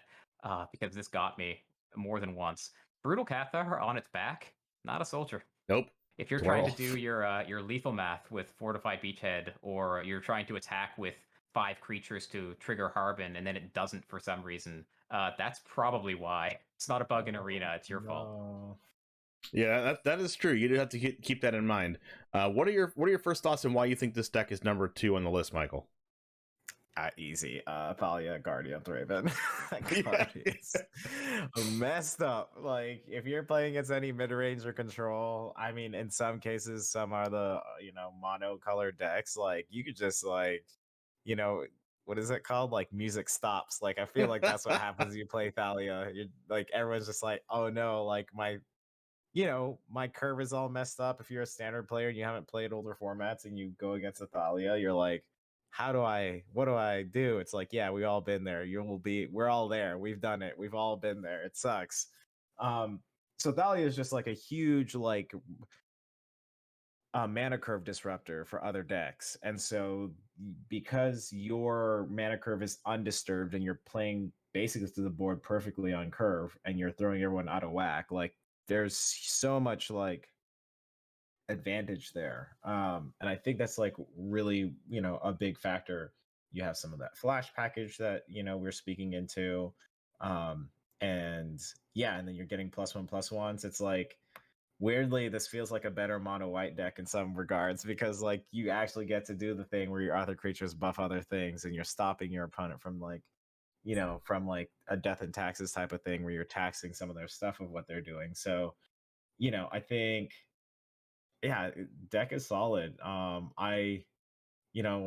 because this got me more than once. Brutal Cathar on its back, not a soldier. Nope. If you're trying to do your lethal math with Fortified Beachhead, or you're trying to attack with 5 creatures to trigger Harbin, and then it doesn't for some reason, that's probably why. It's not a bug in Arena, it's your fault. Yeah, that is true. You do have to keep that in mind. What are your first thoughts on why you think this deck is number 2 on the list, Michael? Easy. Thalia, Guardian, Raven. That card is messed up. Like, if you're playing against any mid range or control, I mean, in some cases, some are the monocolored decks. Like, you could just you know, what is it called? Like, music stops. Like, I feel like that's what happens. You play Thalia. You're like, everyone's just like, oh no, like my curve is all messed up. If you're a standard player and you haven't played older formats and you go against a Thalia, you're like, what do I do? It's like, yeah, we all been there. We're all there. We've done it. We've all been there. It sucks. So Thalia is just like a huge, like, mana curve disruptor for other decks. And so because your mana curve is undisturbed and you're playing basically through the board perfectly on curve and you're throwing everyone out of whack, like, there's so much like advantage there. And I think that's like really, a big factor. You have some of that flash package that, we're speaking into. And yeah, and then you're getting +1/+1s. It's like, weirdly, this feels like a better mono white deck in some regards, because like you actually get to do the thing where your other creatures buff other things and you're stopping your opponent from like, from like a death and taxes type of thing where you're taxing some of their stuff of what they're doing. So, I think, yeah, deck is solid. When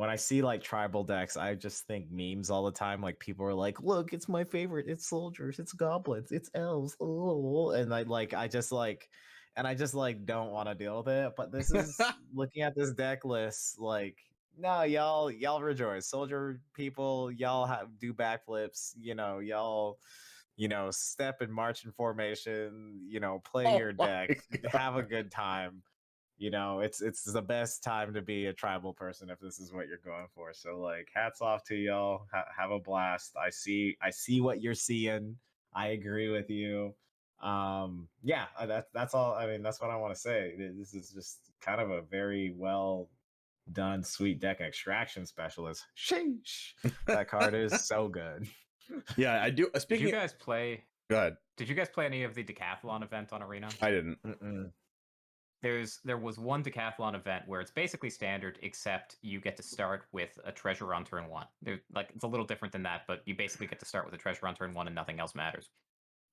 I see like tribal decks, I just think memes all the time. Like, people are like, look, it's my favorite. It's soldiers, it's goblins, it's elves. Oh, and I just don't want to deal with it. But this is looking at this deck list, like, no, y'all rejoice. Soldier people, y'all do backflips, y'all step and march in formation, play your deck, have a good time. It's the best time to be a tribal person if this is what you're going for. So like, hats off to y'all. Have a blast. I see what you're seeing. I agree with you. Yeah, that's all. I mean, that's what I want to say. This is just kind of a very well done sweet deck extraction specialist. Sheesh. That card is so good. Yeah, I do. Speaking, Did you guys play? Go ahead. Did you guys play any of the decathlon event on Arena? I didn't. Mm-mm. There was one decathlon event where it's basically standard, except you get to start with a treasure on turn 1. It's a little different than that, but you basically get to start with a treasure on turn 1 and nothing else matters.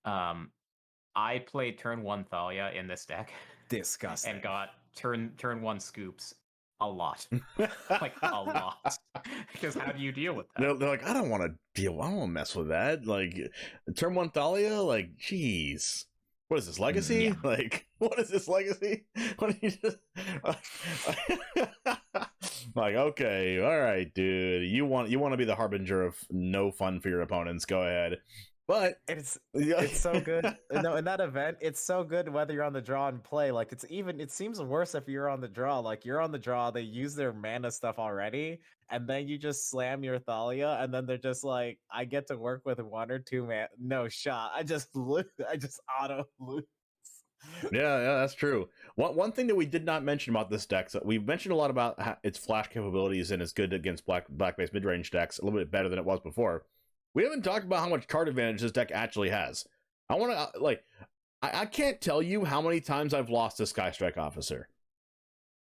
I played turn 1 Thalia in this deck. Disgusting. And got turn 1 scoops a lot. Like, a lot. Because how do you deal with that? They're like, I don't want to mess with that. Like, turn 1 Thalia, like, jeez. What is this, Legacy? Yeah. Like, what is this, Legacy? What are you just... like, okay, all right, dude. You want to be the harbinger of no fun for your opponents. Go ahead. But it's so good. No, in that event, it's so good whether you're on the draw and play. Like, it seems worse if you're on the draw. Like, you're on the draw, they use their mana stuff already, and then you just slam your Thalia, and then they're just like, I get to work with 1 or 2 man. No shot. I just auto lose. Yeah, that's true. One thing that we did not mention about this deck, so we've mentioned a lot about its flash capabilities and it's good against black-based mid-range decks, a little bit better than it was before. We haven't talked about how much card advantage this deck actually has. I want to, I can't tell you how many times I've lost to Sky Strike Officer.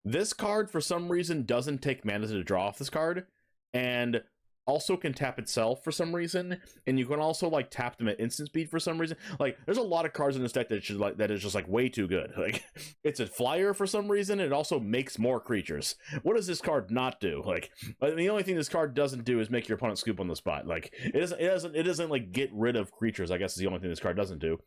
This card, for some reason, doesn't take mana to draw off this card, and also can tap itself for some reason, and you can also like tap them at instant speed for some reason. Like, there's a lot of cards in this deck that is just like way too good. Like, it's a flyer for some reason. It also makes more creatures. What does this card not do? Like, the only thing this card doesn't do is make your opponent scoop on the spot. Like, it doesn't like get rid of creatures, I guess, is the only thing this card doesn't do.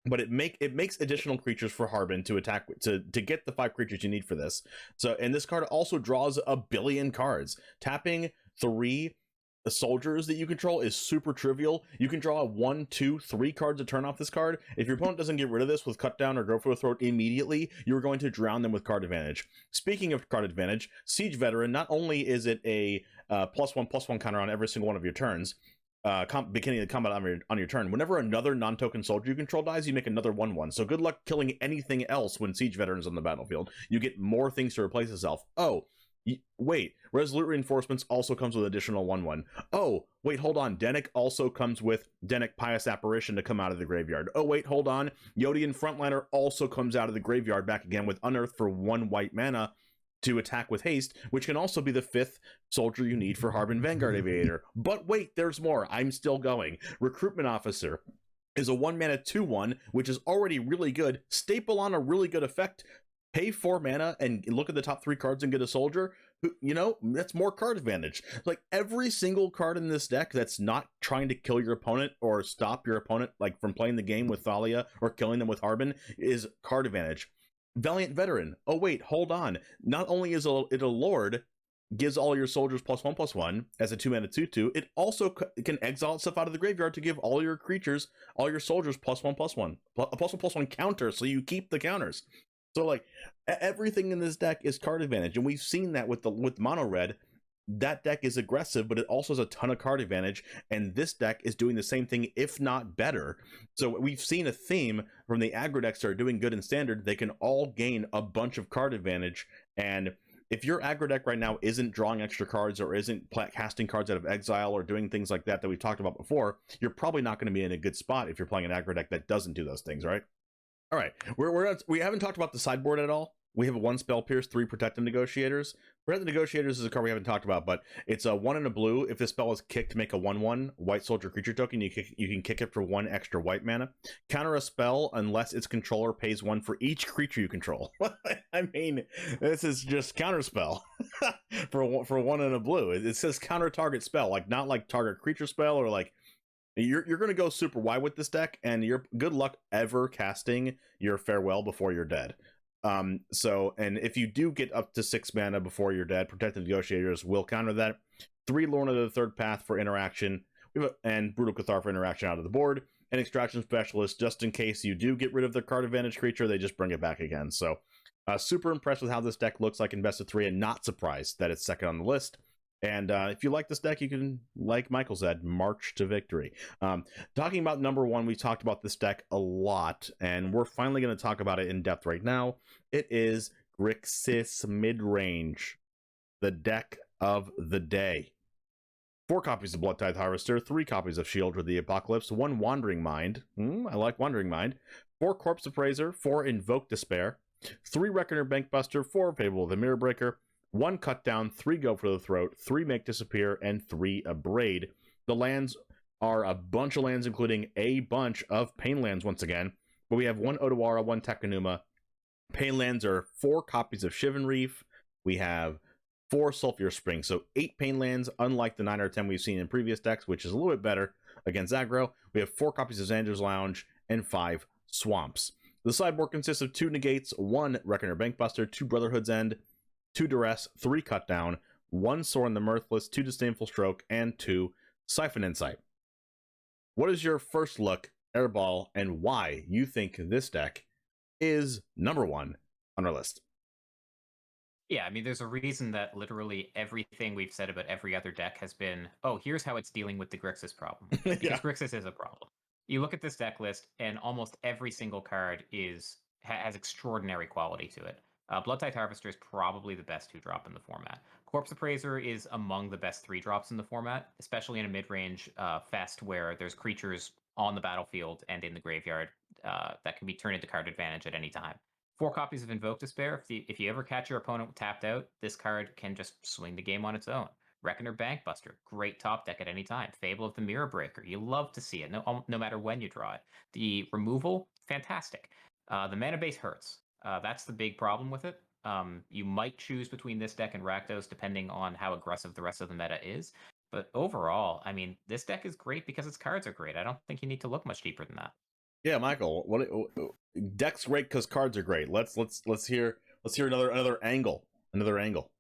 But it makes additional creatures for Harbin to attack to get the 5 creatures you need for this. So, and this card also draws 1 billion cards. Tapping 3 soldiers that you control is super trivial. You can draw 1, 2, 3 cards to turn off this card. If your opponent doesn't get rid of this with Cut Down or Go for the Throat immediately, you're going to drown them with card advantage. Speaking of card advantage, Siege Veteran, not only is it a +1/+1 counter on every single one of your turns, beginning of the combat on your turn, whenever another non-token soldier you control dies, you make another 1/1. So good luck killing anything else when Siege Veteran's on the battlefield. You get more things to replace itself. Oh, wait, Resolute Reinforcements also comes with additional 1/1. Oh, wait, hold on. Dennick also comes with Dennick Pious Apparition to come out of the graveyard. Oh, wait, hold on. Yodian Frontliner also comes out of the graveyard back again with Unearth for 1 white mana. to attack with haste, which can also be the 5th soldier you need for Harbin Vanguard Aviator. But wait, there's more. I'm still going. Recruitment Officer is a 1-mana 2/1, which is already really good. Staple on a really good effect. Pay 4 mana and look at the top 3 cards and get a soldier. That's more card advantage. Like, every single card in this deck that's not trying to kill your opponent or stop your opponent like from playing the game with Thalia or killing them with Harbin is card advantage. Valiant Veteran. Oh wait, hold on. Not only is it a lord, gives all your soldiers +1/+1 as a 2-mana 2/2, it also can exile itself out of the graveyard to give all your creatures, all your soldiers +1/+1, a +1/+1 counter, so you keep the counters. So like everything in this deck is card advantage, and we've seen that with mono red. That deck is aggressive, but it also has a ton of card advantage, and this deck is doing the same thing, if not better. So we've seen a theme from the aggro decks that are doing good in standard. They can all gain a bunch of card advantage, and if your aggro deck right now isn't drawing extra cards or isn't casting cards out of exile or doing things like that we talked about before, you're probably not going to be in a good spot if you're playing an aggro deck that doesn't do those things, right? All right, we haven't talked about the sideboard at all. We have a 1 Spell Pierce, 3 Protective Negotiators. Protective Negotiators is a card we haven't talked about, but it's a 1 and a blue. If this spell is kicked to make a 1/1 white soldier creature token, you can kick it for 1 extra white mana. Counter a spell unless its controller pays 1 for each creature you control. I mean, this is just counter spell for 1 and a blue. It says counter target spell, like not like target creature spell or like. You're going to go super wide with this deck, and you're good luck ever casting your Farewell before you're dead. And if you do get up to 6 mana before you're dead, Protective Negotiators will counter that. 3 Lorna the Third Path for interaction, and Brutal Cathar for interaction out of the board, and Extraction Specialist, just in case you do get rid of the card advantage creature, they just bring it back again. So super impressed with how this deck looks like in best of 3, and not surprised that it's second on the list. And if you like this deck, you can, like Michael said, march to victory. Talking about number 1, we talked about this deck a lot, and we're finally going to talk about it in depth right now. It is Grixis Midrange, the deck of the day. 4 copies of Bloodtithe Harvester, 3 copies of Shield of the Apocalypse, 1 Wandering Mind. I like Wandering Mind. 4 Corpse Appraiser, 4 Invoke Despair, 3 Reckoner Bankbuster, 4 Fable of the Mirror Breaker, 1 Cut Down, 3 Go for the Throat, 3 Make Disappear, and 3 Abrade. The lands are a bunch of lands, including a bunch of Pain lands once again. But we have 1 Odawara, 1 Takenuma. Pain lands are 4 copies of Shivan Reef. We have 4 Sulfur Spring, so 8 Pain lands, unlike the 9 or 10 we've seen in previous decks, which is a little bit better against aggro. We have 4 copies of Xander's Lounge and 5 Swamps. The sideboard consists of 2 Negates, 1 Reckoner Bankbuster, 2 Brotherhood's End, 2 Duress, 3 Cut Down, 1 Sorin the Mirthless, 2 Disdainful Stroke, and 2 Siphon Insight. What is your first look, Airball, and why you think this deck is number 1 on our list? Yeah, I mean, there's a reason that literally everything we've said about every other deck has been, oh, here's how it's dealing with the Grixis problem. Because Grixis is a problem. You look at this deck list, and almost every single card has extraordinary quality to it. Bloodtithe Harvester is probably the best 2-drop in the format. Corpse Appraiser is among the best 3-drops in the format, especially in a mid-range fest where there's creatures on the battlefield and in the graveyard that can be turned into card advantage at any time. 4 copies of Invoke Despair. If you ever catch your opponent tapped out, this card can just swing the game on its own. Reckoner Bankbuster, great top deck at any time. Fable of the Mirror Breaker, you love to see it, no matter when you draw it. The removal, fantastic. The mana base hurts. That's the big problem with it. You might choose between this deck and Rakdos depending on how aggressive the rest of the meta is. But overall, I mean, this deck is great because its cards are great. I don't think you need to look much deeper than that. Yeah, Michael, what deck's great because cards are great. Let's hear another angle. Yep,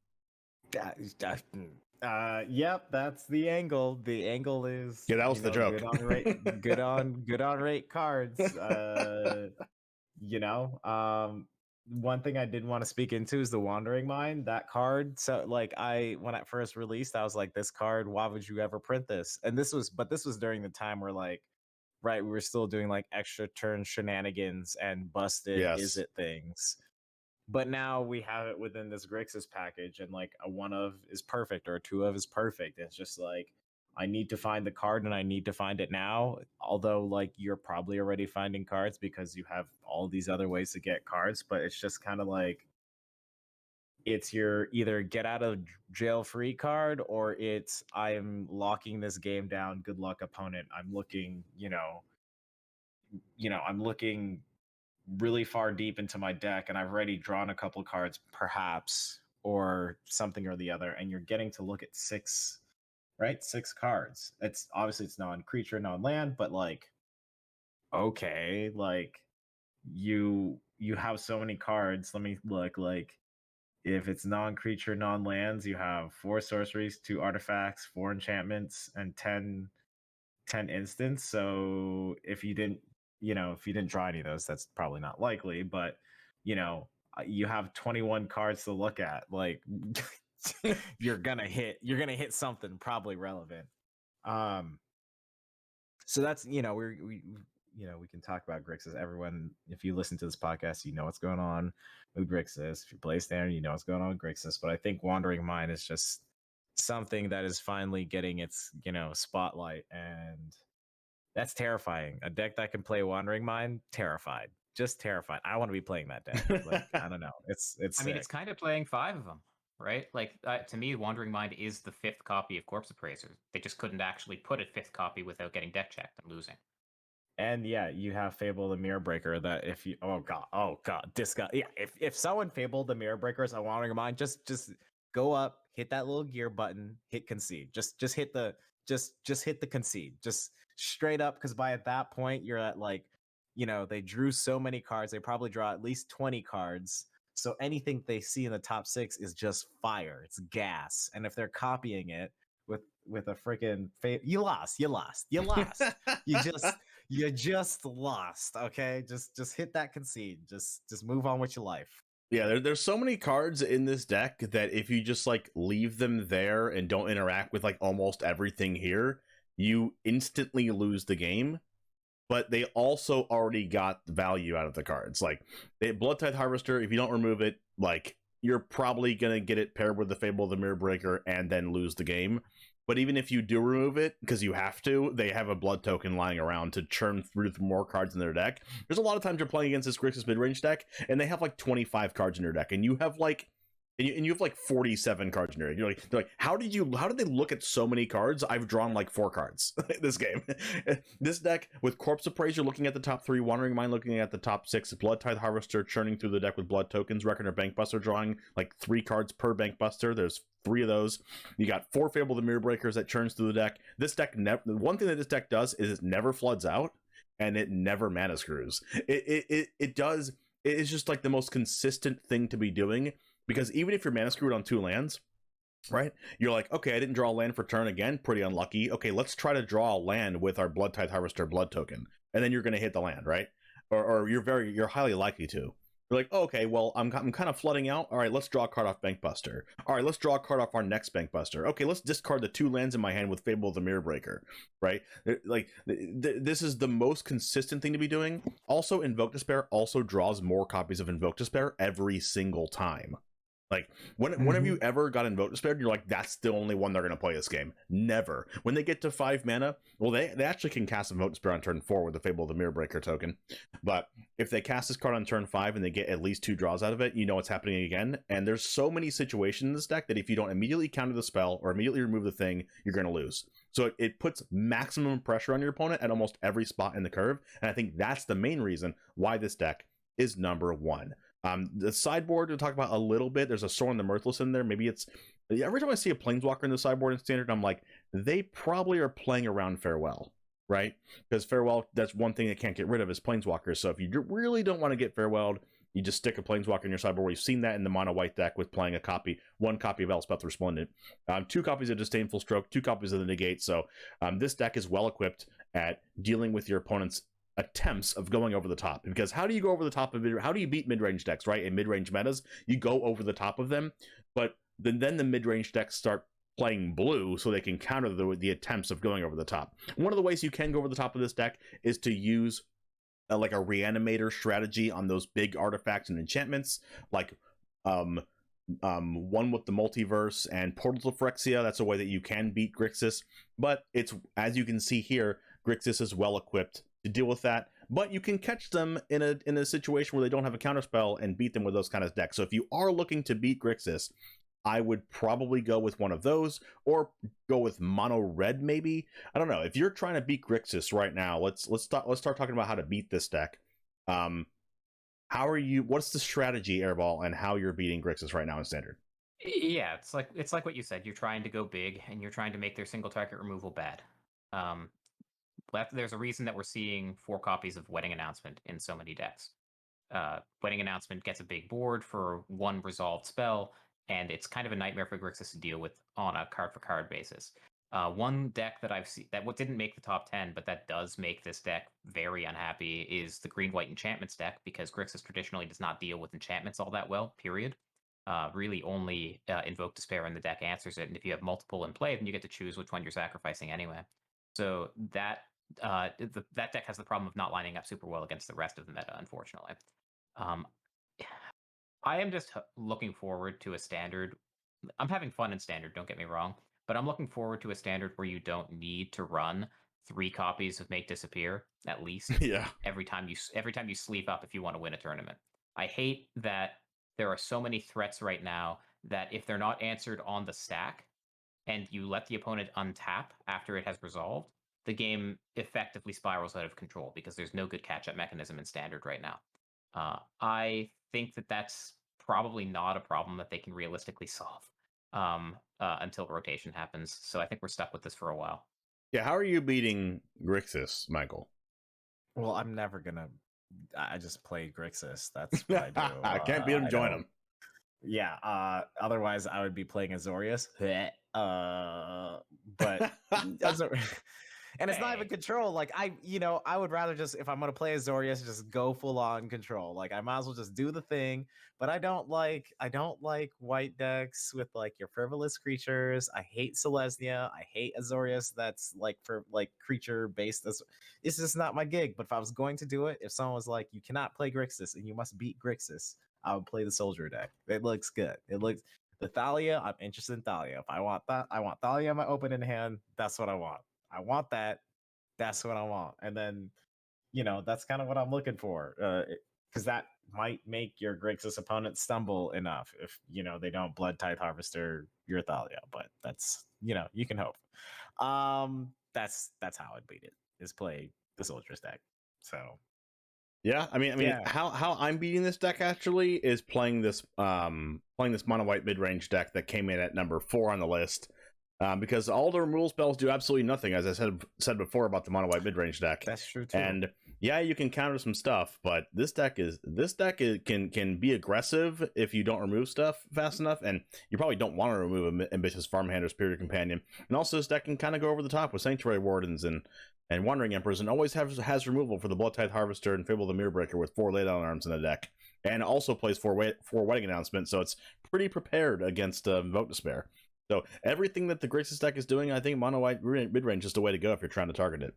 that's the angle. The angle is that was the joke. Good on rate cards. One thing I did want to speak into is the Wandering Mind. That card. So like when it first released, I was like, this card, why would you ever print this? And this was during the time where like, right, we were still doing like extra turn shenanigans and busted is it things. But now we have it within this Grixis package, and like a 1 of is perfect or a 2 of is perfect. It's just like, I need to find the card and I need to find it now. Although like you're probably already finding cards because you have all these other ways to get cards, but it's just kind of like, it's your either get out of jail free card, or it's I am locking this game down. Good luck, opponent. I'm looking, I'm looking really far deep into my deck, and I've already drawn a couple cards, perhaps, or something or the other, and you're getting to look at six, right? Six cards. It's obviously it's non-creature, non-land, but like, okay, like you have so many cards. Let me look. Like, if it's non-creature, non-lands, you have 4 sorceries, 2 artifacts, 4 enchantments, and 10 instants. So if you didn't, if you didn't draw any of those, that's probably not likely. But you have 21 cards to look at. Like, you're gonna hit something probably relevant. So that's we can talk about Grixis. Everyone, if you listen to this podcast, you know what's going on with Grixis. If you play Standard, you know what's going on with Grixis. But I think Wandering Mind is just something that is finally getting its spotlight, and that's terrifying. A deck that can play Wandering Mind, terrified, just terrified. I want to be playing that deck. Like, I don't know. It's. I mean, it's kind of playing 5 of them, right? Like, to me, Wandering Mind is the 5th copy of Corpse Appraiser. They just couldn't actually put a 5th copy without getting deck checked and losing. And yeah, you have Fable the Mirror Breaker. That if you oh god, this guy. Yeah, if someone fabled the Mirror Breakers on Wandering Mind, just go up, hit that little gear button, hit concede. Just hit the hit the concede. Just straight up, because by at that point you're at like, they drew so many cards, they probably draw at least 20 cards. So anything they see in the top 6 is just fire. It's gas. And if they're copying it with a freaking you lost. You just lost. Okay, just hit that concede. Just move on with your life. Yeah, there's so many cards in this deck that if you just like leave them there and don't interact with like almost everything here, you instantly lose the game. But they also already got value out of the cards. Like Blood Tithe Harvester, if you don't remove it, like you're probably gonna get it paired with the Fable of the Mirror Breaker and then lose the game. But even if you do remove it, because you have to, they have a blood token lying around to churn through more cards in their deck. There's a lot of times you're playing against this Grixis mid-range deck, and they have like 25 cards in their deck, and you have like and you have like 47 cards in your deck. They're like, how did they look at so many cards? I've drawn like 4 cards this game. This deck with Corpse Appraiser looking at the top 3, Wandering Mind looking at the top 6, Blood Tithe Harvester churning through the deck with blood tokens, Reckoner Bankbuster drawing like 3 cards per Bankbuster. There's 3 of those. You got 4 Fable the Mirror Breakers that churns through the deck. This deck, one thing that this deck does is it never floods out, and it never mana screws. It does. It is just like the most consistent thing to be doing, because even if you're mana screwed on 2 lands, right? You're like, okay, I didn't draw a land for turn again. Pretty unlucky. Okay, let's try to draw a land with our Blood Tithe Harvester blood token, and then you're going to hit the land, right? Or you're highly likely to. You're like, oh, okay, well, I'm kind of flooding out. All right, let's draw a card off Bankbuster. All right, let's draw a card off our next Bankbuster. Okay, let's discard the 2 lands in my hand with Fable of the Mirror Breaker, right? Like, this is the most consistent thing to be doing. Also, Invoke Despair also draws more copies of Invoke Despair every single time. Like, whenever you ever got Invoke Despair, you're like, that's the only one they're going to play this game. Never. When they get to 5 mana, well, they actually can cast Invoke Despair on turn 4 with the Fable of the Mirror Breaker token. But if they cast this card on turn 5 and they get at least 2 draws out of it, you know it's happening again. And there's so many situations in this deck that if you don't immediately counter the spell or immediately remove the thing, you're going to lose. So it puts maximum pressure on your opponent at almost every spot in the curve. And I think that's the main reason why this deck is number 1. The sideboard we'll talk about a little bit. There's a Sorin the Mirthless in there. Maybe it's every time I see a Planeswalker in the sideboard in Standard, I'm like, they probably are playing around Farewell, right? Because Farewell, that's one thing they can't get rid of is Planeswalkers. So if you really don't want to get Farewelled, you just stick a Planeswalker in your sideboard. We've seen that in the mono white deck with playing one copy of Elspeth Resplendent, 2 copies of Disdainful Stroke, 2 copies of the Negate. So this deck is well equipped at dealing with your opponent's attempts of going over the top, because how do you go over the top of it? How do you beat mid-range decks, right? In mid-range metas, you go over the top of them, but then the mid-range decks start playing blue so they can counter the attempts of going over the top. One of the ways you can go over the top of this deck is to use like a reanimator strategy on those big artifacts and enchantments, like one with the Multiverse and Portal to Phyrexia. That's a way that you can beat Grixis, but it's, as you can see here, Grixis is well equipped to deal with that. but you can catch them in a situation where they don't have a counterspell and beat them with those kind of decks. So if you are looking to beat Grixis, I would probably go with one of those, or go with mono red maybe. I don't know. If you're trying to beat Grixis right now, let's start talking about how to beat this deck. How are you? What's the strategy, Airball, and how you're beating Grixis right now in Standard? Yeah, it's like what you said. You're trying to go big, and you're trying to make their single target removal bad. There's a reason that we're seeing 4 copies of Wedding Announcement in so many decks. Wedding Announcement gets a big board for 1 resolved spell, and it's kind of a nightmare for Grixis to deal with on a card-for-card basis. One deck that I've seen that didn't make the top 10, but that does make this deck very unhappy is the Green-White Enchantments deck, because Grixis traditionally does not deal with enchantments all that well, period. Really only Invoke Despair in the deck answers it, and if you have multiple in play, then you get to choose which one you're sacrificing anyway. So that deck has the problem of not lining up super well against the rest of the meta, unfortunately. I am just looking forward to a Standard. I'm having fun in Standard, don't get me wrong, but I'm looking forward to a Standard where you don't need to run 3 copies of Make Disappear at least. Yeah. Every time you sleeve up if you want to win a tournament. I hate that there are so many threats right now that if they're not answered on the stack, and you let the opponent untap after it has resolved, the game effectively spirals out of control because there's no good catch-up mechanism in Standard right now. I think that that's probably not a problem that they can realistically solve until rotation happens. So I think we're stuck with this for a while. Yeah, how are you beating Grixis, Michael? Well, I'm never gonna. I just play Grixis. That's what I do. I can't beat him. Join him. Yeah. Otherwise, I would be playing Azorius. But and it's not even control. Like I would rather just, if I'm gonna play Azorius, just go full on control. Like I might as well just do the thing. But I don't like white decks with like your frivolous creatures. I hate Selesnya. I hate Azorius. That's like for like creature based. It's just not my gig. But if I was going to do it, if someone was like, you cannot play Grixis and you must beat Grixis, I would play the soldier deck. It looks good. It looks the Thalia. I'm interested in Thalia. If I want that, I want Thalia in my open in hand. That's what I want. I want that. That's what I want. And then, that's kind of what I'm looking for. Because that might make your Grixis opponent stumble enough if, they don't Blood Tithe Harvester your Thalia. But that's, you can hope. That's how I'd beat it, is play the Soldier's deck. So yeah, I mean, yeah. how I'm beating this deck actually is playing this mono white mid range deck that came in at number 4 on the list, because all the removal spells do absolutely nothing, as I said before about the mono white mid range deck. That's true too. And yeah, you can counter some stuff, but this deck can be aggressive if you don't remove stuff fast enough, and you probably don't want to remove an ambitious farmhand or spirit companion. And also, this deck can kind of go over the top with Sanctuary Wardens and Wandering Emperors, and always has removal for the Blood Tithe Harvester and Fable the Mirrorbreaker with 4 laydown arms in the deck, and also plays 4 Wedding Announcement, so it's pretty prepared against Invoke Despair. So everything that the Grixis deck is doing, I think mono white mid range is the way to go if you're trying to target it.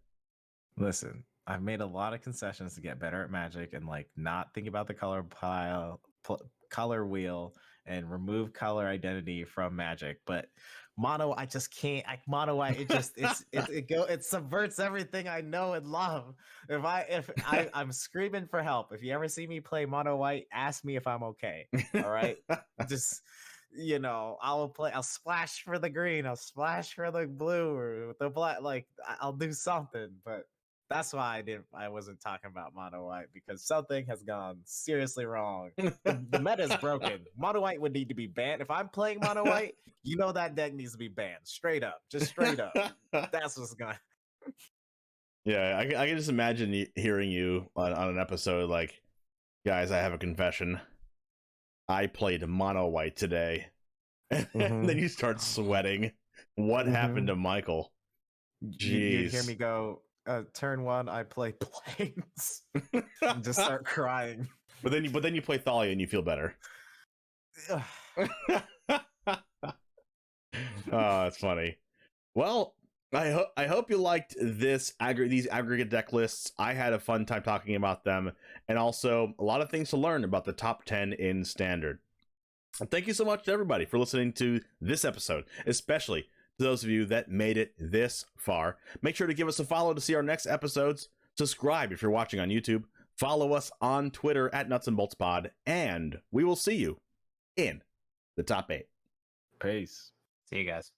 Listen, I've made a lot of concessions to get better at Magic and like not think about the color wheel and remove color identity from Magic, but mono, I just can't. Mono white, it subverts everything I know and love. I'm screaming for help. If you ever see me play mono white, ask me if I'm okay. All right, just I'll splash for the green, I'll splash for the blue or the black. Like I'll do something, but that's why I wasn't talking about mono white, because something has gone seriously wrong. The meta is broken. Mono white would need to be banned. If I'm playing mono white, that deck needs to be banned. Straight up. Just straight up. That's what's going. Yeah, I can just imagine hearing you on an episode like, guys, I have a confession. I played mono white today. And then you start sweating. What happened to Michael? Jeez. You hear me go, turn 1, I play Plains. And just start crying. But then you play Thalia and you feel better. Oh, that's funny. Well, I hope you liked these aggregate deck lists. I had a fun time talking about them, and also a lot of things to learn about the top 10 in Standard. And thank you so much to everybody for listening to this episode, especially to those of you that made it this far. Make sure to give us a follow to see our next episodes. subscribe if you're watching on YouTube, follow us on Twitter at Nuts and Bolts Pod, and we will see you in the top 8. Peace. See you guys.